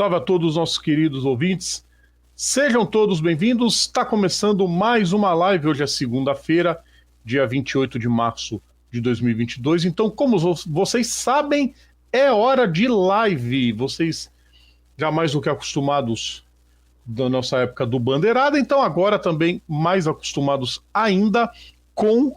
salve a todos os nossos queridos ouvintes. Sejam todos bem-vindos. Está começando mais uma live. Hoje é segunda-feira, dia 28 de março de 2022. Então, como vocês sabem, é hora de live. Vocês já mais do que acostumados da nossa época do Bandeirada, então agora também mais acostumados ainda com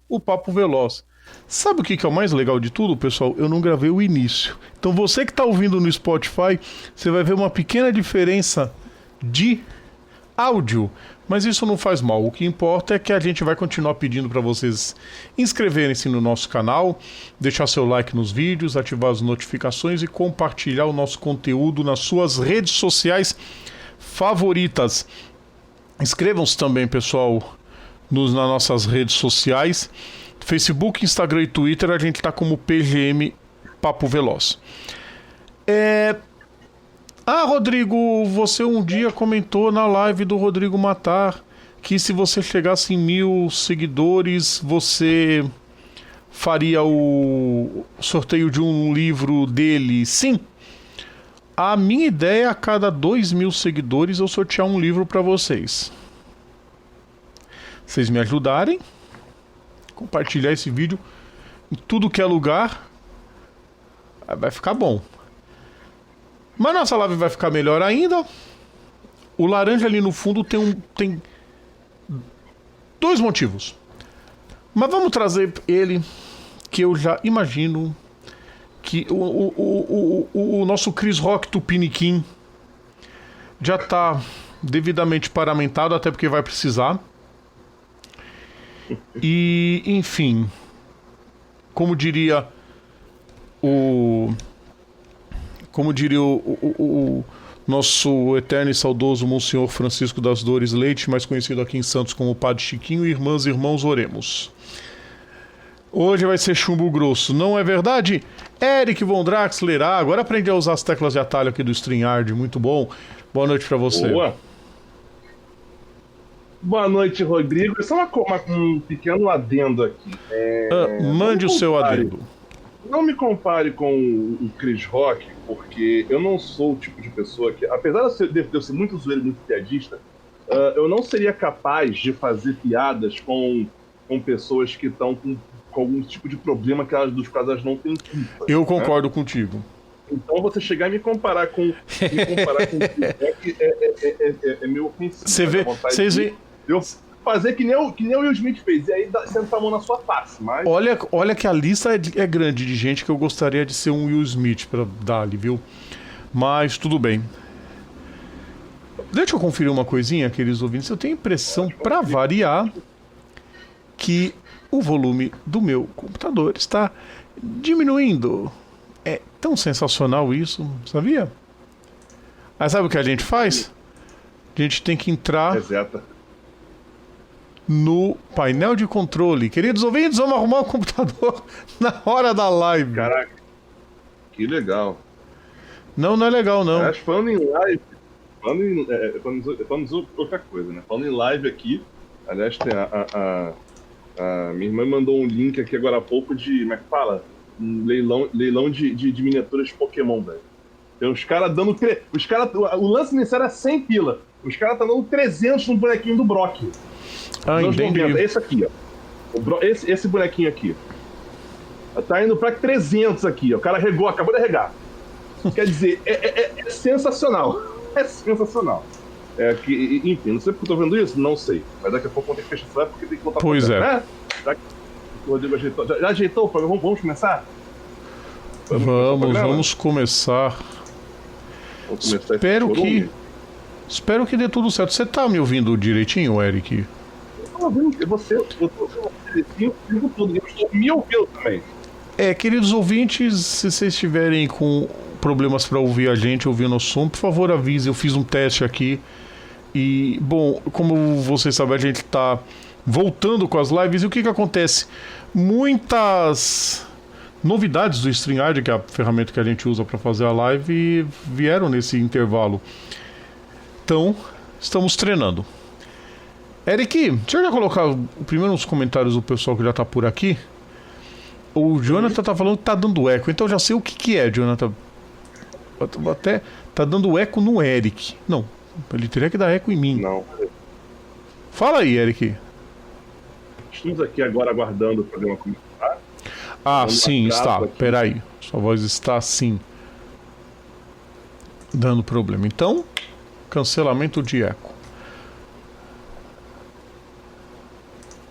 o Papo Veloz. Sabe o que é o mais legal de tudo, pessoal? Eu não gravei o início. Então você que está ouvindo no Spotify, você vai ver uma pequena diferença de áudio, mas isso não faz mal. O que importa é que a gente vai continuar pedindo para vocês inscreverem-se no nosso canal, deixar seu like nos vídeos, ativar as notificações e compartilhar o nosso conteúdo nas suas redes sociais favoritas. Inscrevam-se também, pessoal, nas nossas redes sociais. Facebook, Instagram e Twitter, a gente tá como PGM Papo Veloz. Rodrigo, você um dia comentou na live do Rodrigo Matar que se você chegasse em 1000 seguidores, você faria o sorteio de um livro dele. Sim, a minha ideia é a cada 2000 seguidores eu sortear um livro para vocês. Vocês me ajudarem, compartilhar esse vídeo em tudo que é lugar, vai ficar bom. Mas nossa live vai ficar melhor ainda. O laranja ali no fundo tem dois motivos. Mas vamos trazer ele, que eu já imagino que o nosso Chris Rock Tupiniquim já está devidamente paramentado, até porque vai precisar. E, enfim, como diria o nosso eterno e saudoso Monsenhor Francisco das Dores Leite, mais conhecido aqui em Santos como Padre Chiquinho, irmãs e irmãos, oremos. Hoje vai ser chumbo grosso, não é verdade? Eric Von Draxler, agora aprendi a usar as teclas de atalho aqui do StreamYard, muito bom. Boa noite pra você. Boa noite, Rodrigo. Só um pequeno adendo aqui. Mande o seu adendo. Não me compare com o Chris Rock, porque eu não sou o tipo de pessoa que, apesar de eu ser muito zoeiro, muito piadista, eu não seria capaz de fazer piadas com pessoas que estão com algum tipo de problema dos quais elas não têm culpa. Eu concordo contigo. Então você chegar e me comparar com o Chris Rock é meio ofensivo. Vocês veem... Eu fazer que nem o Will Smith fez, e aí senta a mão na sua face. Mas... Olha que a lista é grande de gente que eu gostaria de ser um Will Smith pra dar ali, viu? Mas tudo bem. Deixa eu conferir uma coisinha, queridos ouvintes. Eu tenho a impressão, pra variar, que o volume do meu computador está diminuindo. É tão sensacional isso, sabia? Aí sabe o que a gente faz? A gente tem que entrar... Reseta. No painel de controle. Queridos ouvintes, vamos arrumar o computador na hora da live. Caraca, que legal. Não é legal, não. Acho que falando em live, falando outra coisa, né? Falando em live aqui, aliás, tem a minha irmã mandou um link aqui agora há pouco de, como é que fala? Um leilão de miniaturas de Pokémon, velho. Tem os caras dando... o lance inicial era 100 pila. Os caras estão dando 300 no bonequinho do Brock. Entendi. Esse aqui, ó. Esse bonequinho aqui. Tá indo pra 300 aqui, ó. O cara acabou de regar. Quer dizer, é sensacional. É sensasacional. Enfim, não sei porque eu tô vendo isso, não sei. Mas daqui a pouco vou ter que fechar essa live porque tem que voltar pois pra é. O Rodrigo ajeitou. Já ajeitou o programa? Vamos começar? Vamos começar. Espero que dê tudo certo. Você tá me ouvindo direitinho, Eric? Eu tô ouvindo você. Eu tô ouvindo direitinho, eu estou me ouvindo também. Queridos ouvintes, se vocês estiverem com problemas para ouvir a gente, ouvir nosso som, por favor avise, eu fiz um teste aqui. E, bom, como vocês sabem, a gente tá voltando com as lives. E o que acontece? Muitas novidades do StreamYard, que é a ferramenta que a gente usa para fazer a live, vieram nesse intervalo. Então, estamos treinando. Eric, deixa eu já colocar primeiro uns comentários do pessoal que já tá por aqui. O Jonathan tá falando que tá dando eco, então eu já sei o que é, Jonathan. Até tá dando eco no Eric. Não, ele teria que dar eco em mim. Não. Fala aí, Eric. Estamos aqui agora aguardando o programa começar. Ah, sim, está. Peraí. Sua voz está sim dando problema. Então, cancelamento de eco.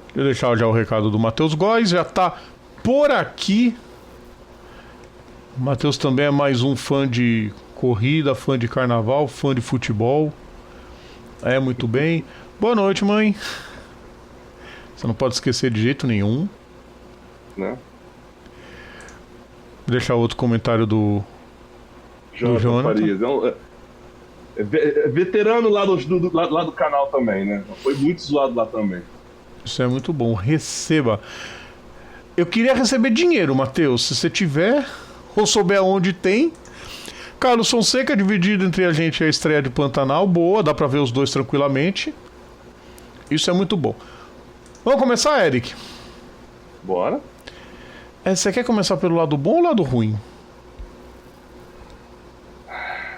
Deixa eu deixar já o recado do Matheus Góes. Já tá por aqui. O Matheus também é mais um fã de corrida, fã de carnaval, fã de futebol. É, muito bem. Boa noite, mãe. Você não pode esquecer de jeito nenhum. Né? Vou deixar outro comentário do Jonathan. Farias. É veterano lá do canal também, né? Foi muito zoado lá também. Isso é muito bom. Receba. Eu queria receber dinheiro, Matheus. Se você tiver, ou souber aonde tem. Carlos Fonseca, dividido entre a gente a estreia de Pantanal. Boa, dá pra ver os dois tranquilamente. Isso é muito bom. Vamos começar, Eric? Bora. Você quer começar pelo lado bom ou lado ruim?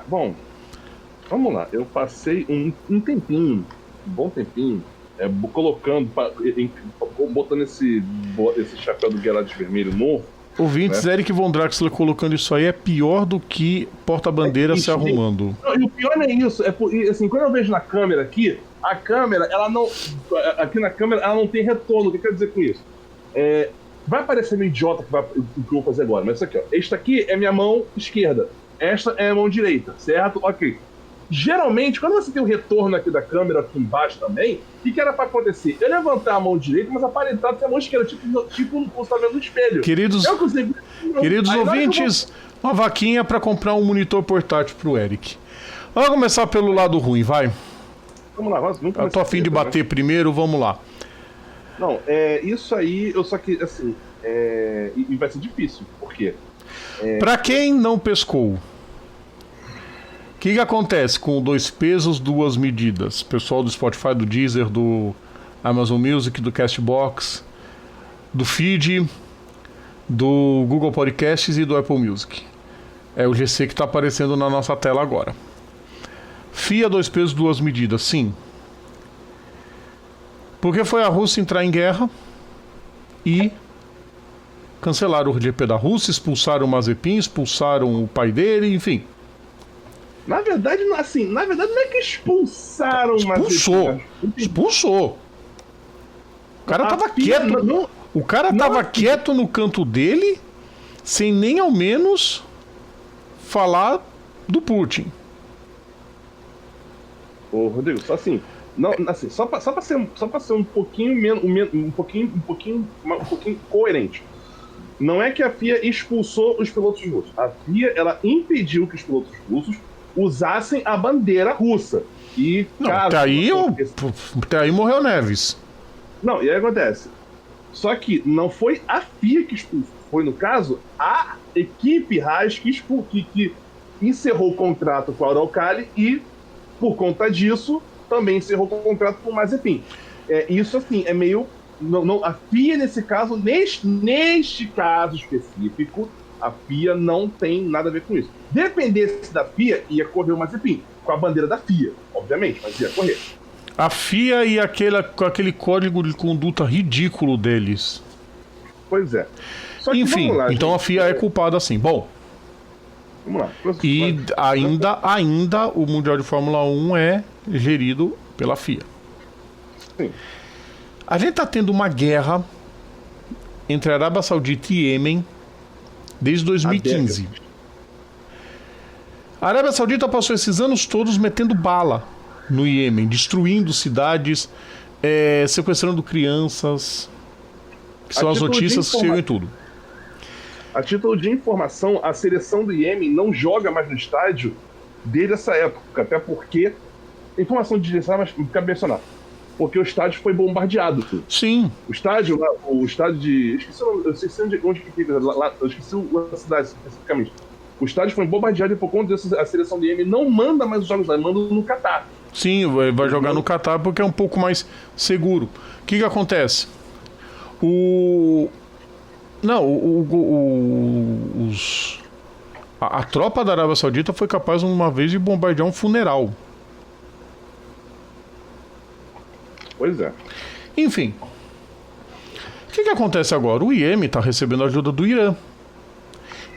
Bom, vamos lá. Eu passei um tempinho, um bom tempinho, colocando, botando esse chapéu do Geralt Vermelho novo. Ouvintes, né? Eric Von Draxler colocando isso aí é pior do que porta-bandeira se arrumando. E o pior não é isso. Assim, quando eu vejo na câmera aqui, a câmera, ela não. Aqui na câmera, ela não tem retorno. O que eu quero dizer com isso? Vai parecer meio idiota o que eu vou fazer agora, mas isso aqui, ó. Esta aqui é minha mão esquerda. Esta é a mão direita, certo? Ok. Geralmente, quando você tem o retorno aqui da câmera, aqui embaixo também, o que era pra acontecer? Eu levantar a mão direita, mas aparentar ter a mão esquerda, tipo no postamento do espelho. Queridos ouvintes, uma vaquinha pra comprar um monitor portátil pro Eric. Vamos começar pelo lado ruim, vai. Vamos lá, vamos começar. Eu tô a fim de bater primeiro, vamos lá. Não, isso aí, eu só que, assim, e vai ser difícil, por quê? Pra quem não pescou, o que acontece com 2 pesos, 2 medidas? Pessoal do Spotify, do Deezer, do Amazon Music, do Castbox, do Feed, do Google Podcasts e do Apple Music. É o GC que está aparecendo na nossa tela agora. FIA 2 pesos, 2 medidas, sim. Porque foi a Rússia entrar em guerra e cancelaram o GP da Rússia, expulsaram o Mazepin, expulsaram o pai dele, enfim. Na verdade, não é que expulsaram o Mazepin. Expulsou. O cara tava quieto. O cara tava quieto no canto dele, sem nem ao menos falar do Putin. Ô, Rodrigo, só assim. Não, assim, só pra ser um pouquinho menos, um pouquinho coerente. Não é que a FIA expulsou os pilotos russos. A FIA, ela impediu que os pilotos russos usassem a bandeira russa. E até aí morreu Neves. Não, e aí acontece. Só que não foi a FIA que expulsou. Foi, no caso, a equipe Haas que encerrou o contrato com a Uralkali e, por conta disso, também encerrou o contrato com o Mazepin. Isso, assim, é meio... Não, a FIA, nesse caso, neste caso específico, a FIA não tem nada a ver com isso. Dependesse da FIA, ia correr o Mazepin, com a bandeira da FIA, obviamente, mas ia correr. A FIA e aquele código de conduta ridículo deles. Pois é. Só que, enfim, lá, então gente, a FIA é culpada sim. Bom, vamos lá. E ainda o Mundial de Fórmula 1 é gerido pela FIA. Sim. A gente tá tendo uma guerra entre a Arábia Saudita e Iêmen desde 2015. A Arábia Saudita passou esses anos todos metendo bala no Iêmen, destruindo cidades, sequestrando crianças, que são as notícias que chegam em tudo. A título de informação, a seleção do Iêmen não joga mais no estádio desde essa época, até porque, informação desnecessária, mas cabe mencionar, porque o estádio foi bombardeado. Sim. O estádio de... Eu esqueci onde que fica, eu esqueci a cidade especificamente. O estádio foi bombardeado e por conta disso a seleção do Iêmen não manda mais os jogos lá, manda no Catar. Sim, vai jogar no Catar porque é um pouco mais seguro. O que acontece? A tropa da Arábia Saudita foi capaz uma vez de bombardear um funeral. Pois é. Enfim. O que acontece agora? O Iêmen está recebendo ajuda do Irã.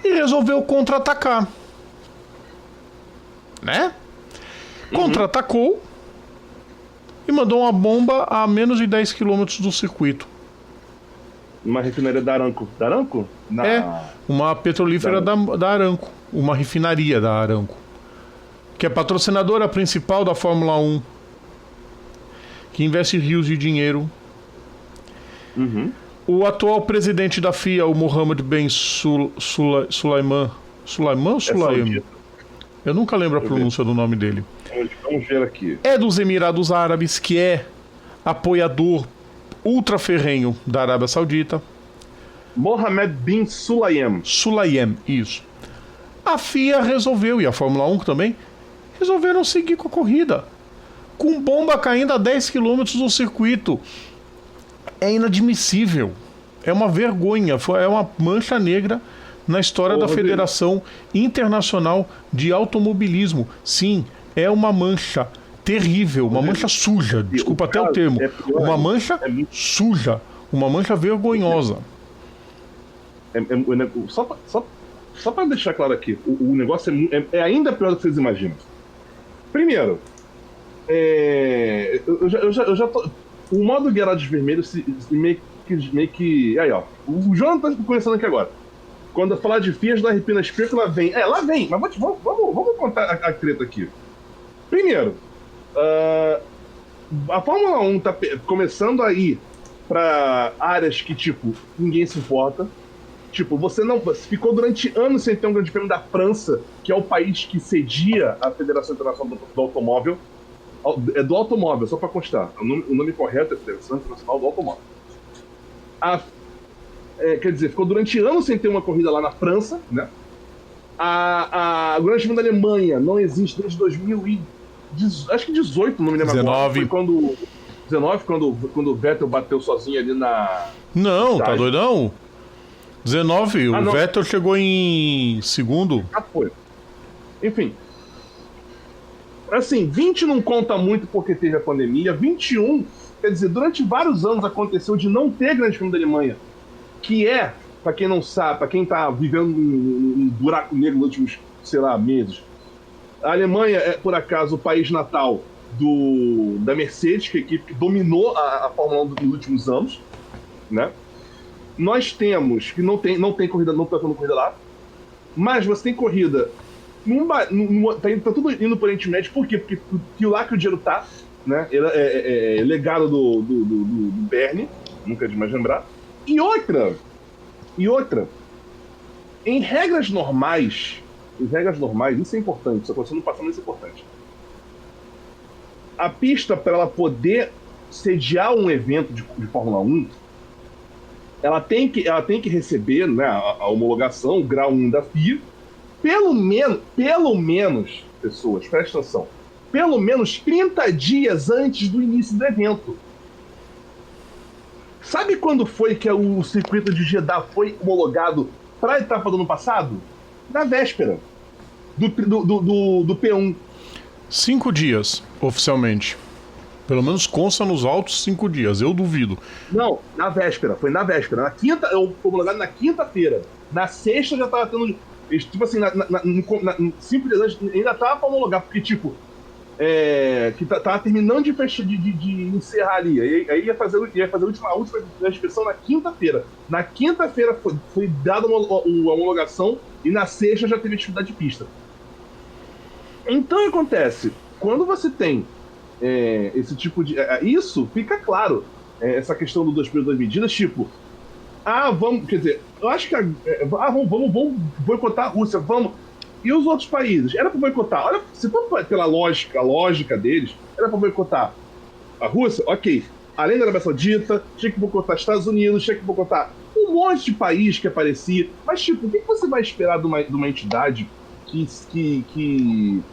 E resolveu contra-atacar. Né? Contra-atacou e mandou uma bomba a menos de 10 quilômetros do circuito. Uma refinaria da Aramco. Da Aramco? Uma petrolífera da Aramco. Uma refinaria da Aramco. Que é patrocinadora principal da Fórmula 1. Que investe rios de dinheiro. O atual presidente da FIA, o Mohammed Ben Sulayem. Sulaiman ou Sulaim? Eu nunca lembro a pronúncia do nome dele. Vamos ver aqui. É dos Emirados Árabes, que é apoiador ultra ferrenho da Arábia Saudita. Mohammed bin Sulayem. Sulayem, isso. A FIA resolveu, e a Fórmula 1 também, resolveram seguir com a corrida. Com bomba caindo a 10 km do circuito. É inadmissível. É uma vergonha. É uma mancha negra na história da Federação Internacional de Automobilismo. Sim, é uma mancha terrível, uma mancha suja. Desculpa até o termo. Uma mancha suja. Uma mancha vergonhosa. Só para deixar claro aqui, o negócio é ainda pior do que vocês imaginam. Primeiro, eu já tô. O modo Guerra dos Vermelhos meio que. Aí, ó. O Jonathan tá conversando aqui agora. Quando eu falar de FIAs da Arrepina Especo, lá vem. Lá vem, mas vamos contar a treta aqui. Primeiro, a Fórmula 1 tá começando a ir pra áreas que, tipo, ninguém se importa. Tipo, você ficou durante anos sem ter um grande prêmio da França, que é o país que cedia a Federação Internacional do Automóvel. É do automóvel, só pra constar. O nome correto é Federação Internacional do Automóvel. Quer dizer, ficou durante anos sem ter uma corrida lá na França, né? O Grande Prêmio da Alemanha não existe desde 2018, não me lembro 19. agora. Foi quando 19, quando o Vettel bateu sozinho ali na... Não, tá doidão? 19, o Vettel chegou em segundo. Foi. Enfim. Assim, 20 não conta muito porque teve a pandemia. 21, quer dizer, durante vários anos aconteceu de não ter Grande Prêmio da Alemanha. Que é, pra quem não sabe, pra quem tá vivendo um buraco negro nos últimos, sei lá, meses. A Alemanha é, por acaso, o país natal da Mercedes, que é a equipe que dominou a Fórmula 1 nos últimos anos, né? Nós temos, que não tem corrida, não tá tendo corrida lá, mas você tem corrida, tá tudo indo pro Oriente Médio, por quê? Porque lá que o dinheiro tá, né? É legado do Bernie, nunca é demais lembrar. E outra, em regras normais, isso é importante, isso aconteceu no passado, isso é importante. A pista, para ela poder sediar um evento de Fórmula 1, ela tem que receber, né, a homologação, o grau 1 da FIA, pelo menos, pessoas, presta atenção, pelo menos 30 dias antes do início do evento. Sabe quando foi que o circuito de Jeddah foi homologado para a etapa do ano passado? Na véspera do P1. 5 dias, oficialmente. Pelo menos consta nos autos 5 dias, eu duvido. Não, na véspera, foi na véspera. Na quinta, eu fui homologado na quinta-feira. Na sexta já tava tendo. Tipo assim, 5 dias antes ainda tava pra homologar, porque, tipo, que tava terminando de encerrar ali. Aí ia fazer a última inspeção na quinta-feira. Na quinta-feira foi dada a homologação e na sexta já teve atividade de pista. Então o que acontece? Quando você tem esse tipo de... isso fica claro. Essa questão do 2 pesos, 2 medidas, tipo... vamos... Quer dizer, eu acho que... vamos boicotar a Rússia, vamos... E os outros países? Era pra boicotar. Olha, se for pela lógica deles, era pra boicotar a Rússia, ok. Além da Arábia Saudita, tinha que boicotar os Estados Unidos, tinha que boicotar um monte de país que aparecia. Mas, tipo, o que você vai esperar de uma entidade que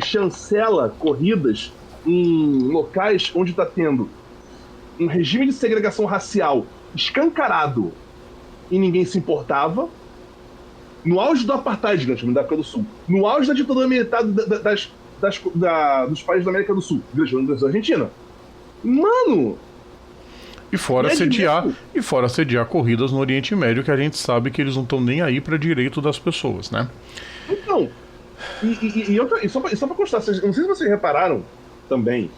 chancela corridas em locais onde está tendo um regime de segregação racial escancarado e ninguém se importava, No auge do apartheid, da África do Sul. No auge da ditadura militar dos países da América do Sul. Da Argentina. Mano... E fora sediar corridas no Oriente Médio, que a gente sabe que eles não estão nem aí para direito das pessoas, né? Então, só pra constar, não sei se vocês repararam também,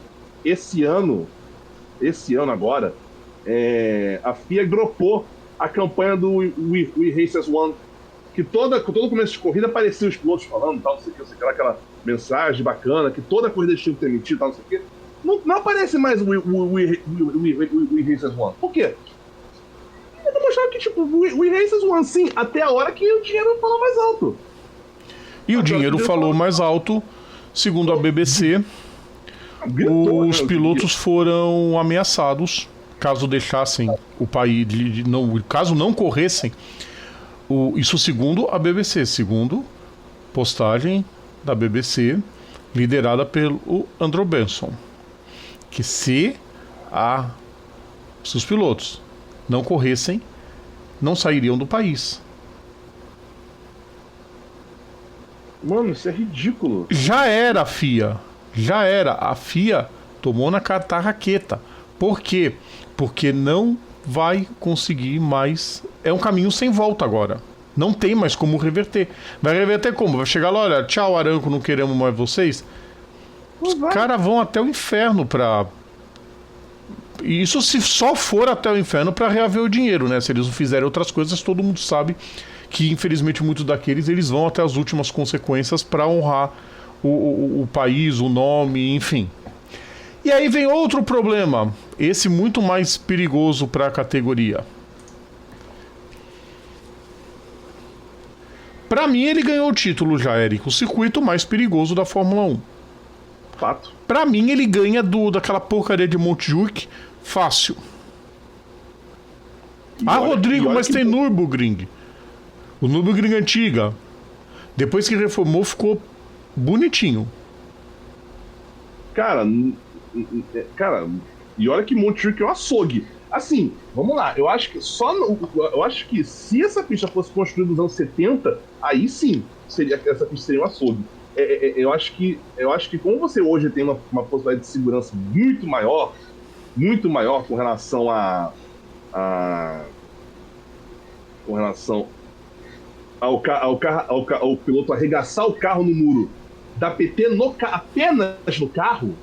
esse ano agora, a FIA dropou a campanha do We Racers One, que todo começo de corrida aparecia os pilotos falando, tal, não sei o que, aquela mensagem bacana, que toda corrida tinha que ter emitido, tal, não sei o que. Não aparece mais o We Racers One. Por quê? Eu mostrava que, tipo, We Racers One, sim, até a hora que o dinheiro falou mais alto. E o dinheiro falou mais alto, segundo a BBC, os pilotos foram ameaçados, caso deixassem o país, caso não corressem, isso segundo a BBC, segundo postagem da BBC, liderada pelo Andrew Benson. Que se os pilotos não corressem, não sairiam do país. Mano, isso é ridículo. Já era a FIA. A FIA tomou na tarraqueta. Por quê? Porque não vai conseguir mais. É um caminho sem volta agora. Não tem mais como reverter. Vai reverter como? Vai chegar lá, olha, tchau, Aramco, não queremos mais vocês. Os caras vão até o inferno pra... Isso se só for até o inferno pra reaver o dinheiro, né? Se eles não fizerem outras coisas, todo mundo sabe que, infelizmente, muitos daqueles, eles vão até as últimas consequências pra honrar o país, o nome, enfim. E aí vem outro problema, esse muito mais perigoso pra categoria. Pra mim, ele ganhou o título já, Eric, o circuito mais perigoso da Fórmula 1. Fato. Pra mim, ele ganha daquela porcaria de Montjuic fácil. Rodrigo, mas tem Nürburgring. O Nürburgring antiga. Depois que reformou, ficou bonitinho. Cara, e olha que Montjuic é um açougue. Assim, vamos lá, eu acho que se essa pista fosse construída nos anos 70, aí sim, essa pista seria um açougue. Eu acho que como você hoje tem uma possibilidade de segurança muito maior com relação ao piloto arregaçar o carro no muro, dar PT apenas no carro,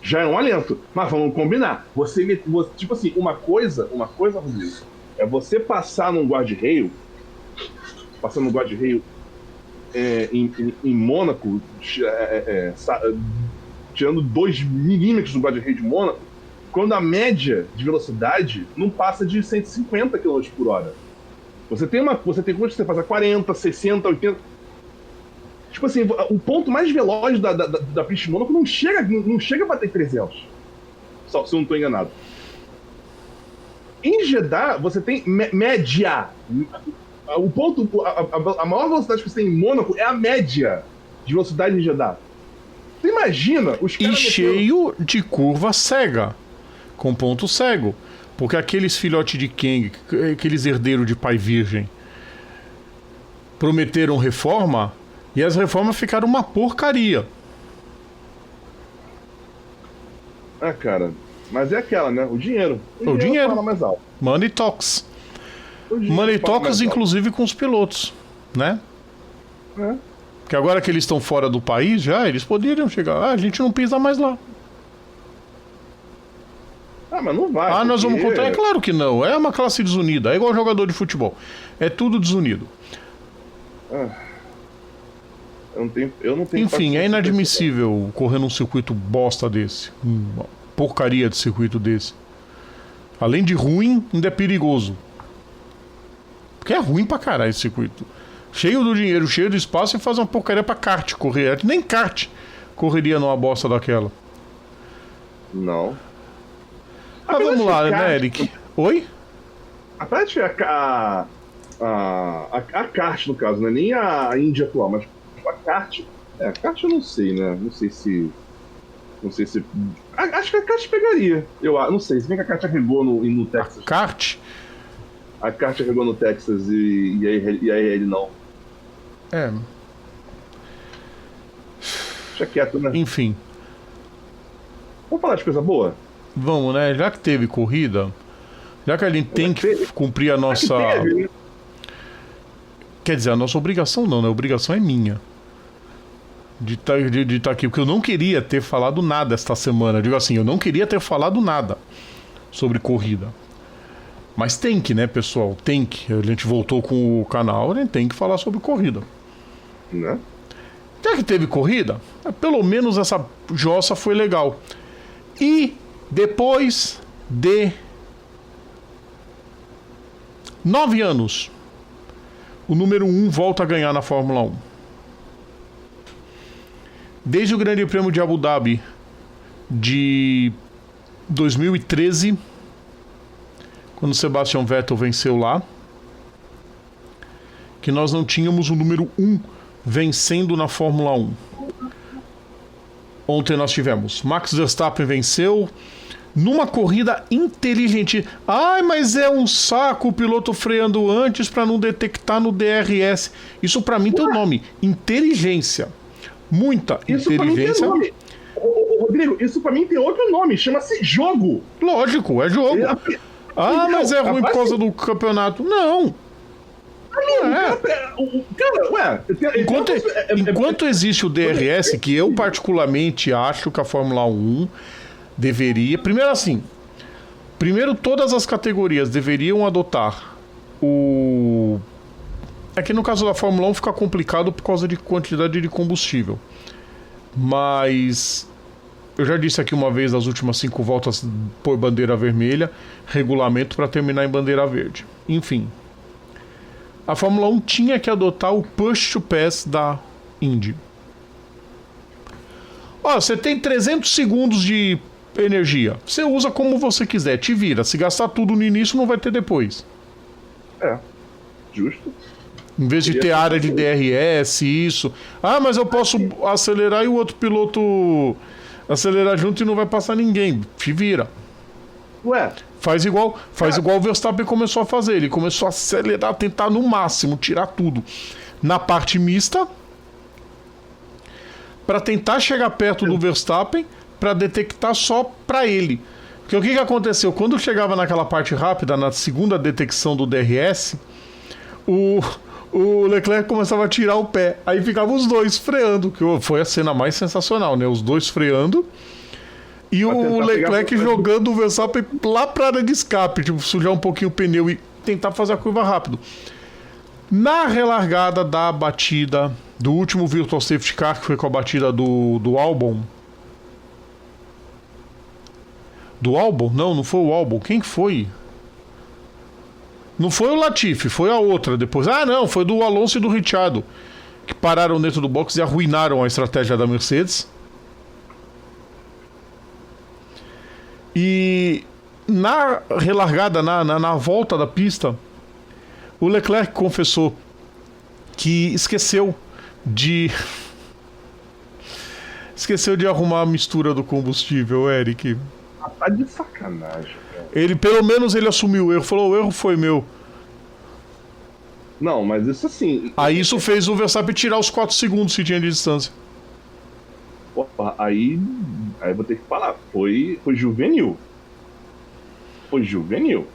já é um alento. Mas vamos combinar. Você tipo assim, uma coisa, Rodrigo, é você passar num guarda-rail, em Mônaco, tirando 2 milímetros do guarda-rail de Mônaco, quando a média de velocidade não passa de 150 km por hora. Você tem como você faz a 40, 60, 80. Tipo assim, o ponto mais veloz da pista de Mônaco não chega a bater 300. Só se eu não estou enganado. Em Jeddah, você tem média. A maior velocidade que você tem em Mônaco é a média de velocidade em Jeddah. Você imagina os caras... E cheio de curva cega, com ponto cego. Porque aqueles filhotes de Kang, aqueles herdeiros de pai virgem, prometeram reforma e as reformas ficaram uma porcaria. Cara, mas é aquela, né? O dinheiro. O dinheiro fala mais alto. Money talks. Money talks, inclusive, com os pilotos, né? Porque agora que eles estão fora do país, já eles poderiam chegar. A gente não pisa mais lá. Mas não vai. Porque... nós vamos contar. É claro que não. É uma classe desunida. É igual jogador de futebol. É tudo desunido. Eu não tenho. Enfim, é inadmissível correr num circuito bosta desse. Uma porcaria de circuito desse. Além de ruim, ainda é perigoso. Porque é ruim pra caralho esse circuito. Cheio do dinheiro, cheio do espaço, e faz uma porcaria pra kart correr. Nem kart correria numa bosta daquela. Não. Mas vamos lá, né, Eric? Oi? A prática a kart, no caso, não é nem a Indy atual, mas a kart. A kart eu não sei, né? Não sei se. Acho que a kart pegaria. Eu não sei, se bem que a kart arregou no Texas. A kart? a kart chegou no Texas e aí ele não. Deixa quieto, né? Enfim. Vamos falar de coisa boa? Vamos, né? Já que teve corrida, já que a gente tem que cumprir a nossa... Né? Quer dizer, a nossa obrigação não, né? A obrigação é minha. De estar aqui, porque eu não queria ter falado nada esta semana. Eu digo assim, eu não queria ter falado nada sobre corrida. Mas tem que, né, pessoal? Tem que. A gente voltou com o canal, a gente tem que falar sobre corrida. Né? Já que teve corrida, pelo menos essa jossa foi legal. E depois de 9 anos, o número 1 volta a ganhar na Fórmula 1. Desde o Grande Prêmio de Abu Dhabi de 2013, quando Sebastian Vettel venceu lá, que nós não tínhamos o número 1 vencendo na Fórmula 1. Ontem nós tivemos Max Verstappen venceu numa corrida inteligente. Ai, mas é um saco o piloto freando antes para não detectar no DRS. Isso para mim tem um nome: inteligência. Muita isso inteligência. Pra mim tem nome. Rodrigo, isso pra mim tem outro nome, chama-se jogo. Lógico, é jogo. Mas é ruim por causa do campeonato. Não. Enquanto existe o DRS, que eu particularmente acho que a Fórmula 1 deveria... Primeiro todas as categorias deveriam adotar o... É que no caso da Fórmula 1 fica complicado por causa de quantidade de combustível. Mas... eu já disse aqui uma vez, nas últimas 5 voltas por bandeira vermelha, regulamento para terminar em bandeira verde. Enfim... a Fórmula 1 tinha que adotar o push to pass da Indy. Você tem 300 segundos de energia. Você usa como você quiser, te vira. Se gastar tudo no início, não vai ter depois. Justo. Em vez de ter área de DRS, isso. Mas eu posso acelerar e o outro piloto acelerar junto e não vai passar ninguém. Te vira. Faz igual o Verstappen começou a fazer. Ele começou a acelerar, tentar no máximo tirar tudo na parte mista para tentar chegar perto do Verstappen para detectar só para ele. Porque o que aconteceu? Quando chegava naquela parte rápida, na segunda detecção do DRS, o Leclerc começava a tirar o pé. Aí ficavam os dois freando, que foi a cena mais sensacional, né? Os dois freando. E o Leclerc jogando o Verstappen lá para a área de escape, tipo, sujar um pouquinho o pneu e tentar fazer a curva rápido. Na relargada da batida do último Virtual Safety Car, que foi com a batida do Albon. Do Albon? Não foi o Albon. Quem que foi? Não foi o Latifi, foi a outra depois. Não, foi do Alonso e do Ricciardo, que pararam dentro do box e arruinaram a estratégia da Mercedes. E na relargada, na volta da pista, o Leclerc confessou que esqueceu de arrumar a mistura do combustível, Eric. Tá de sacanagem, cara. Pelo menos ele assumiu o erro, falou: o erro foi meu. Não, mas isso assim... Aí isso fez o Verstappen tirar os 4 segundos que tinha de distância. Opa, aí vou ter que falar, foi juvenil. Foi juvenil.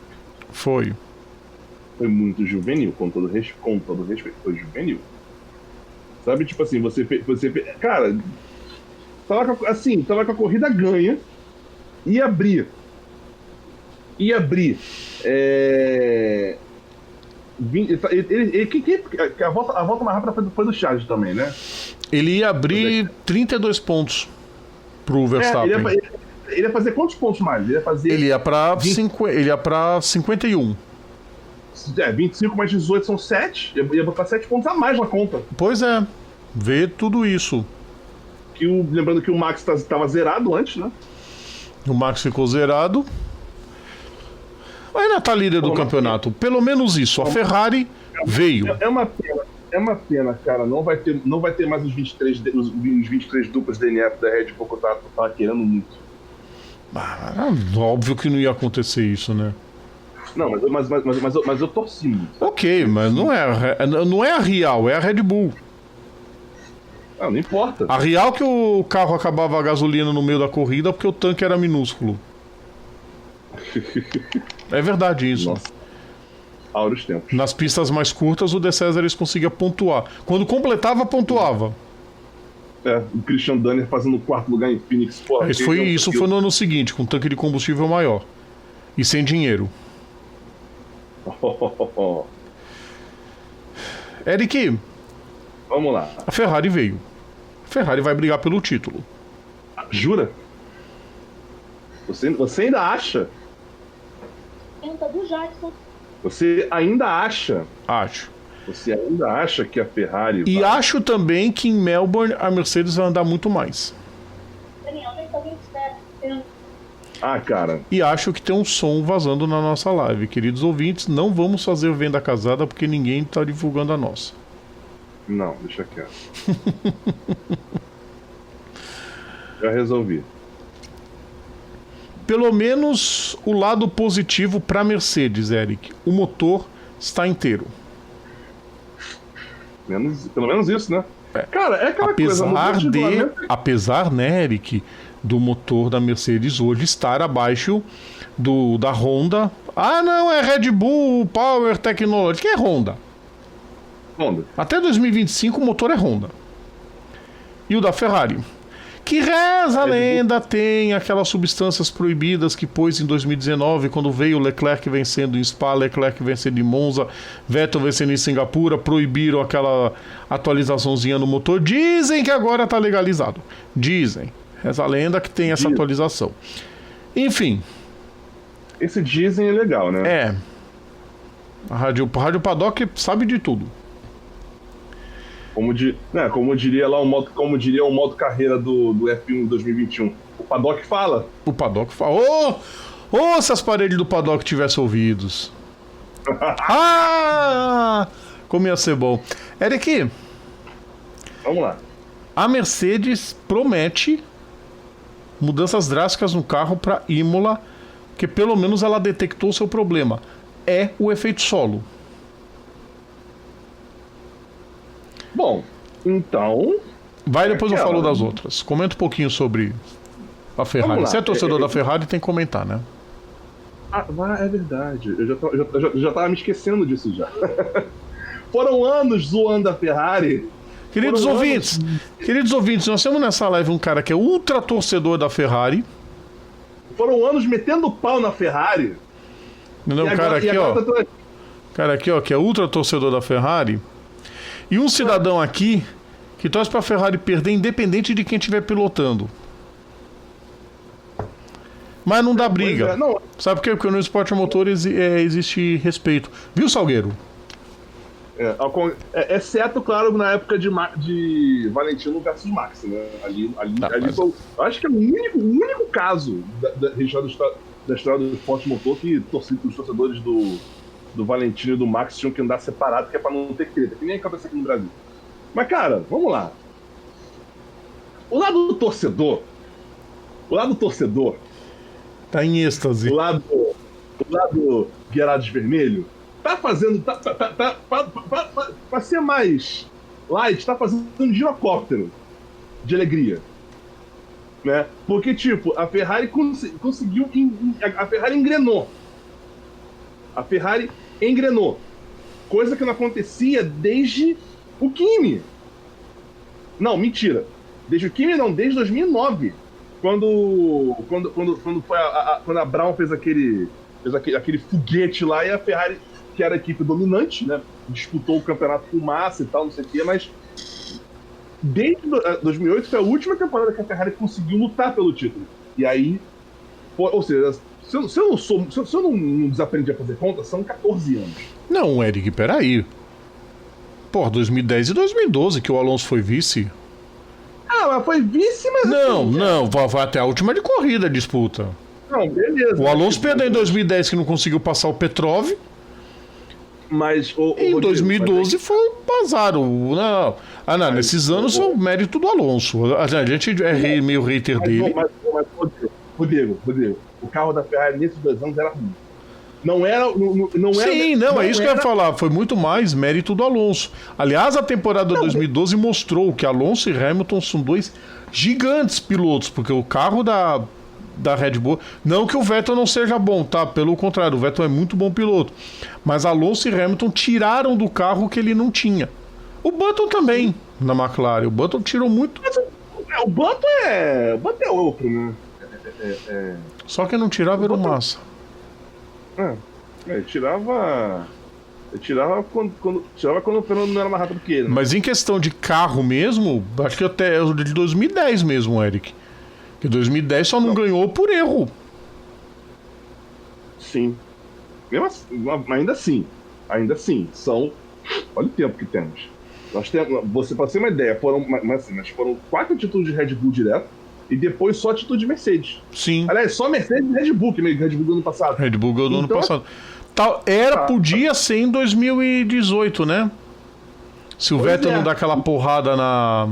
Foi muito juvenil, com todo respeito, foi juvenil. Sabe, tipo assim, você cara, tava com a corrida ganha, ia abrir. A volta mais rápida foi do Charles também, né? Ele ia abrir 32 pontos pro Verstappen. Ele ia fazer quantos pontos mais? Ele ia pra 51. 25 mais 18 são 7. Ia botar 7 pontos a mais na conta. Pois é. Vê tudo isso. Lembrando que o Max estava zerado antes, né? O Max ficou zerado. Ainda tá líder do campeonato. Pelo menos isso. A Ferrari veio. É uma pena, cara. Não vai ter mais os 23 duplas DNF da Red Bull que eu tava querendo muito. Óbvio que não ia acontecer isso, né? Não, mas eu torci muito. Ok, mas não é a Real, é a Red Bull. Não importa. A Real que o carro acabava a gasolina no meio da corrida porque o tanque era minúsculo. É verdade isso. Nossa. Áureos tempos. Nas pistas mais curtas, o De Cesaris conseguia pontuar. Quando completava, pontuava. O Christian Danner fazendo o 4º lugar em Phoenix. Porra, Isso foi no ano seguinte, com tanque de combustível maior. E sem dinheiro. Eric, vamos lá. A Ferrari veio. A Ferrari vai brigar pelo título. Jura? Você ainda acha? Do Jackson. Você ainda acha? Acho. Você ainda acha que a Ferrari E acho também que em Melbourne a Mercedes vai andar muito mais. Daniel, nem também espera. Cara. E acho que tem um som vazando na nossa live. Queridos ouvintes, não vamos fazer venda casada porque ninguém está divulgando a nossa. Não, deixa quieto. Já resolvi. Pelo menos o lado positivo para a Mercedes, Eric. O motor está inteiro. Pelo menos isso, né? Cara, é aquela coisa... Apesar, né, Eric, do motor da Mercedes hoje estar abaixo da Honda. Ah, não, é Red Bull Power Technology. Que é Honda? Honda. Até 2025 o motor é Honda. E o da Ferrari? Que reza a lenda tem aquelas substâncias proibidas que pôs em 2019, quando veio Leclerc vencendo em Spa, Leclerc vencendo em Monza, Vettel vencendo em Singapura, proibiram aquela atualizaçãozinha no motor. Dizem que agora está legalizado. Dizem. Reza a lenda que tem essa atualização. Enfim. Esse dizem é legal, né? A Rádio Paddock sabe de tudo. Como diria lá como diria o modo carreira do F1 2021. O Paddock fala. O Paddock fala. Se as paredes do Paddock tivessem ouvidos. Como ia ser bom. Eric. Vamos lá. A Mercedes promete mudanças drásticas no carro para Imola, que pelo menos ela detectou o seu problema. É o efeito solo. Bom, então... Depois eu falo das outras. Comenta um pouquinho sobre a Ferrari. Você é torcedor da Ferrari, tem que comentar, né? É verdade. Eu já tava me esquecendo disso já. Foram anos zoando a Ferrari. Queridos ouvintes, nós temos nessa live um cara que é ultra torcedor da Ferrari. Foram anos metendo pau na Ferrari. Não, cara aqui, ó, que é ultra torcedor da Ferrari. E um cidadão aqui que torce pra Ferrari perder independente de quem estiver pilotando. Mas não dá briga. Sabe por quê? Porque no esporte a motor existe respeito. Viu, Salgueiro? Exceto, claro, na época de Valentino versus Max, né? Ali foi, eu acho que é o único caso da história do esporte motor que os torcedores do Valentino e do Max tinham que andar separado, que é pra não ter treta, que nem acontece aqui no Brasil. Mas, cara, vamos lá. O lado do torcedor tá em êxtase. O lado Guiarados Vermelho tá fazendo, pra ser mais light, tá fazendo um girocóptero de alegria, né? Porque, tipo, a Ferrari conseguiu, a Ferrari engrenou. A Ferrari engrenou. Coisa que não acontecia desde o Kimi. Não, mentira. Desde o Kimi não, desde 2009. Quando a Brown fez aquele foguete lá e a Ferrari, que era a equipe dominante, né, disputou o campeonato com Massa e tal, não sei o quê, mas desde 2008 foi a última temporada que a Ferrari conseguiu lutar pelo título. E aí, ou seja, se eu não desaprendi a fazer conta, são 14 anos. Não, Eric, peraí. 2010 e 2012 que o Alonso foi vice. Mas foi vice, mas... Não, vai até a última de corrida a disputa. Não, beleza. O Alonso perdeu em 2010 que não conseguiu passar o Petrov. Mas... Em 2012 foi o Bazar. Nesses anos foi o mérito do Alonso. A gente é meio hater dele. Mas, Rodrigo, o carro da Ferrari nesses 2 anos era ruim. Não era. Não era Sim, não, é isso que eu ia falar. Foi muito mais mérito do Alonso. Aliás, a temporada 2012 mostrou que Alonso e Hamilton são dois gigantes pilotos, porque o carro da Red Bull... Não que o Vettel não seja bom, tá? Pelo contrário, o Vettel é muito bom piloto. Mas Alonso e Hamilton tiraram do carro o que ele não tinha. O Button também, na McLaren. O Button tirou muito... O Button é outro, né? Só que não tirava era o Massa. Tirava quando o Fernando não era mais rápido que ele. Né? Mas em questão de carro mesmo, acho que até é o de 2010 mesmo, Eric. Que 2010 só não ganhou por erro. Sim. Ainda assim, são... Olha o tempo que temos. Nós temos, pra ter uma ideia, foram 4 títulos de Red Bull direto e depois só título de Mercedes. Sim. Aliás, só Mercedes e Red Bull, que Red Bull do ano passado. Red Bull ganhou do ano passado. Podia ser em 2018, né? Se o Vettel não dá aquela porrada na...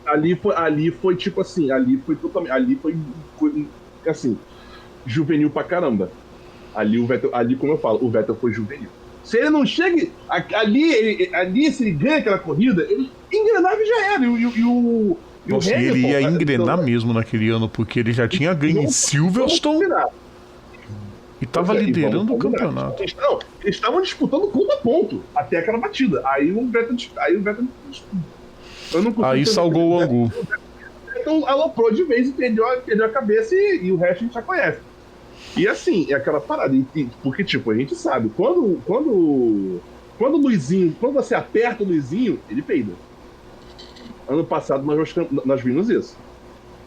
Ali foi tipo assim, ali foi assim, juvenil pra caramba. Ali o Vettel, como eu falo, o Vettel foi juvenil. Se ele não chega ali, se ele ganha aquela corrida, ele engrenava e já era. Nossa, ele ia engrenar mesmo naquele ano, porque ele já tinha ganho em Silverstone e tava liderando o campeonato. Eles estavam disputando ponto a ponto até aquela batida. Aí o Vettel aí salgou o angu. Então aloprou de vez e perdeu a cabeça e o resto a gente já conhece. E assim, é aquela parada, porque tipo, a gente sabe, quando o Luizinho, quando você aperta o Luizinho, ele peida. Ano passado nós vimos isso.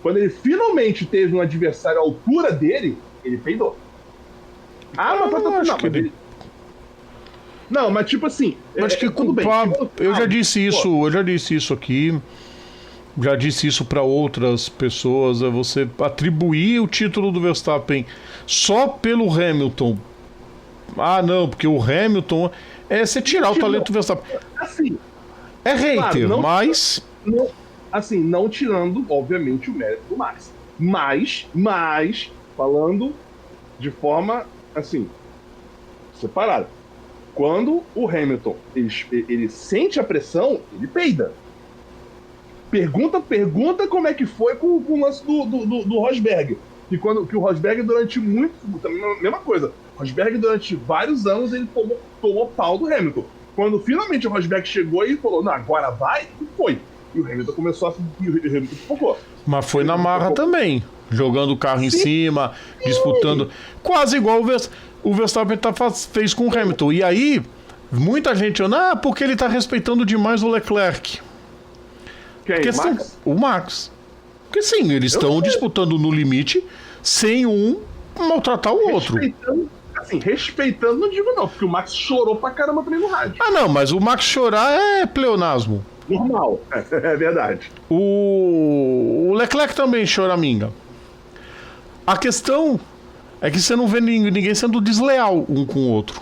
Quando ele finalmente teve um adversário à altura dele, ele peidou. Não, mas tipo assim... Mas que culpar... Eu já disse isso aqui... Já disse isso para outras pessoas, é você atribuir o título do Verstappen só pelo Hamilton. Ah, não, porque o Hamilton é você tirar o talento do Verstappen. Assim, é hater, claro, mas... não tirando, obviamente, o mérito do Max. Mas, falando de forma, assim, separada. Quando o Hamilton, ele sente a pressão, ele peida. Pergunta como é que foi com o lance do Rosberg. Que o Rosberg durante muito... Também a mesma coisa. O Rosberg durante vários anos ele tomou pau do Hamilton. Quando finalmente o Rosberg chegou e falou, não, agora vai, e foi. E o Hamilton começou a... E o Hamilton focou. Mas foi na marra também. Jogando o carro em cima, disputando. Quase igual o Verstappen fez com o Hamilton. E aí, muita gente anda, porque ele tá respeitando demais o Leclerc. Quem? Max? O Max. Porque sim, eles estão disputando no limite sem um maltratar o outro. Respeitando, não digo não, porque o Max chorou pra caramba também no rádio. Ah, não, mas o Max chorar é pleonasmo. Normal, é verdade. O Leclerc também choraminga. A questão é que você não vê ninguém sendo desleal um com o outro.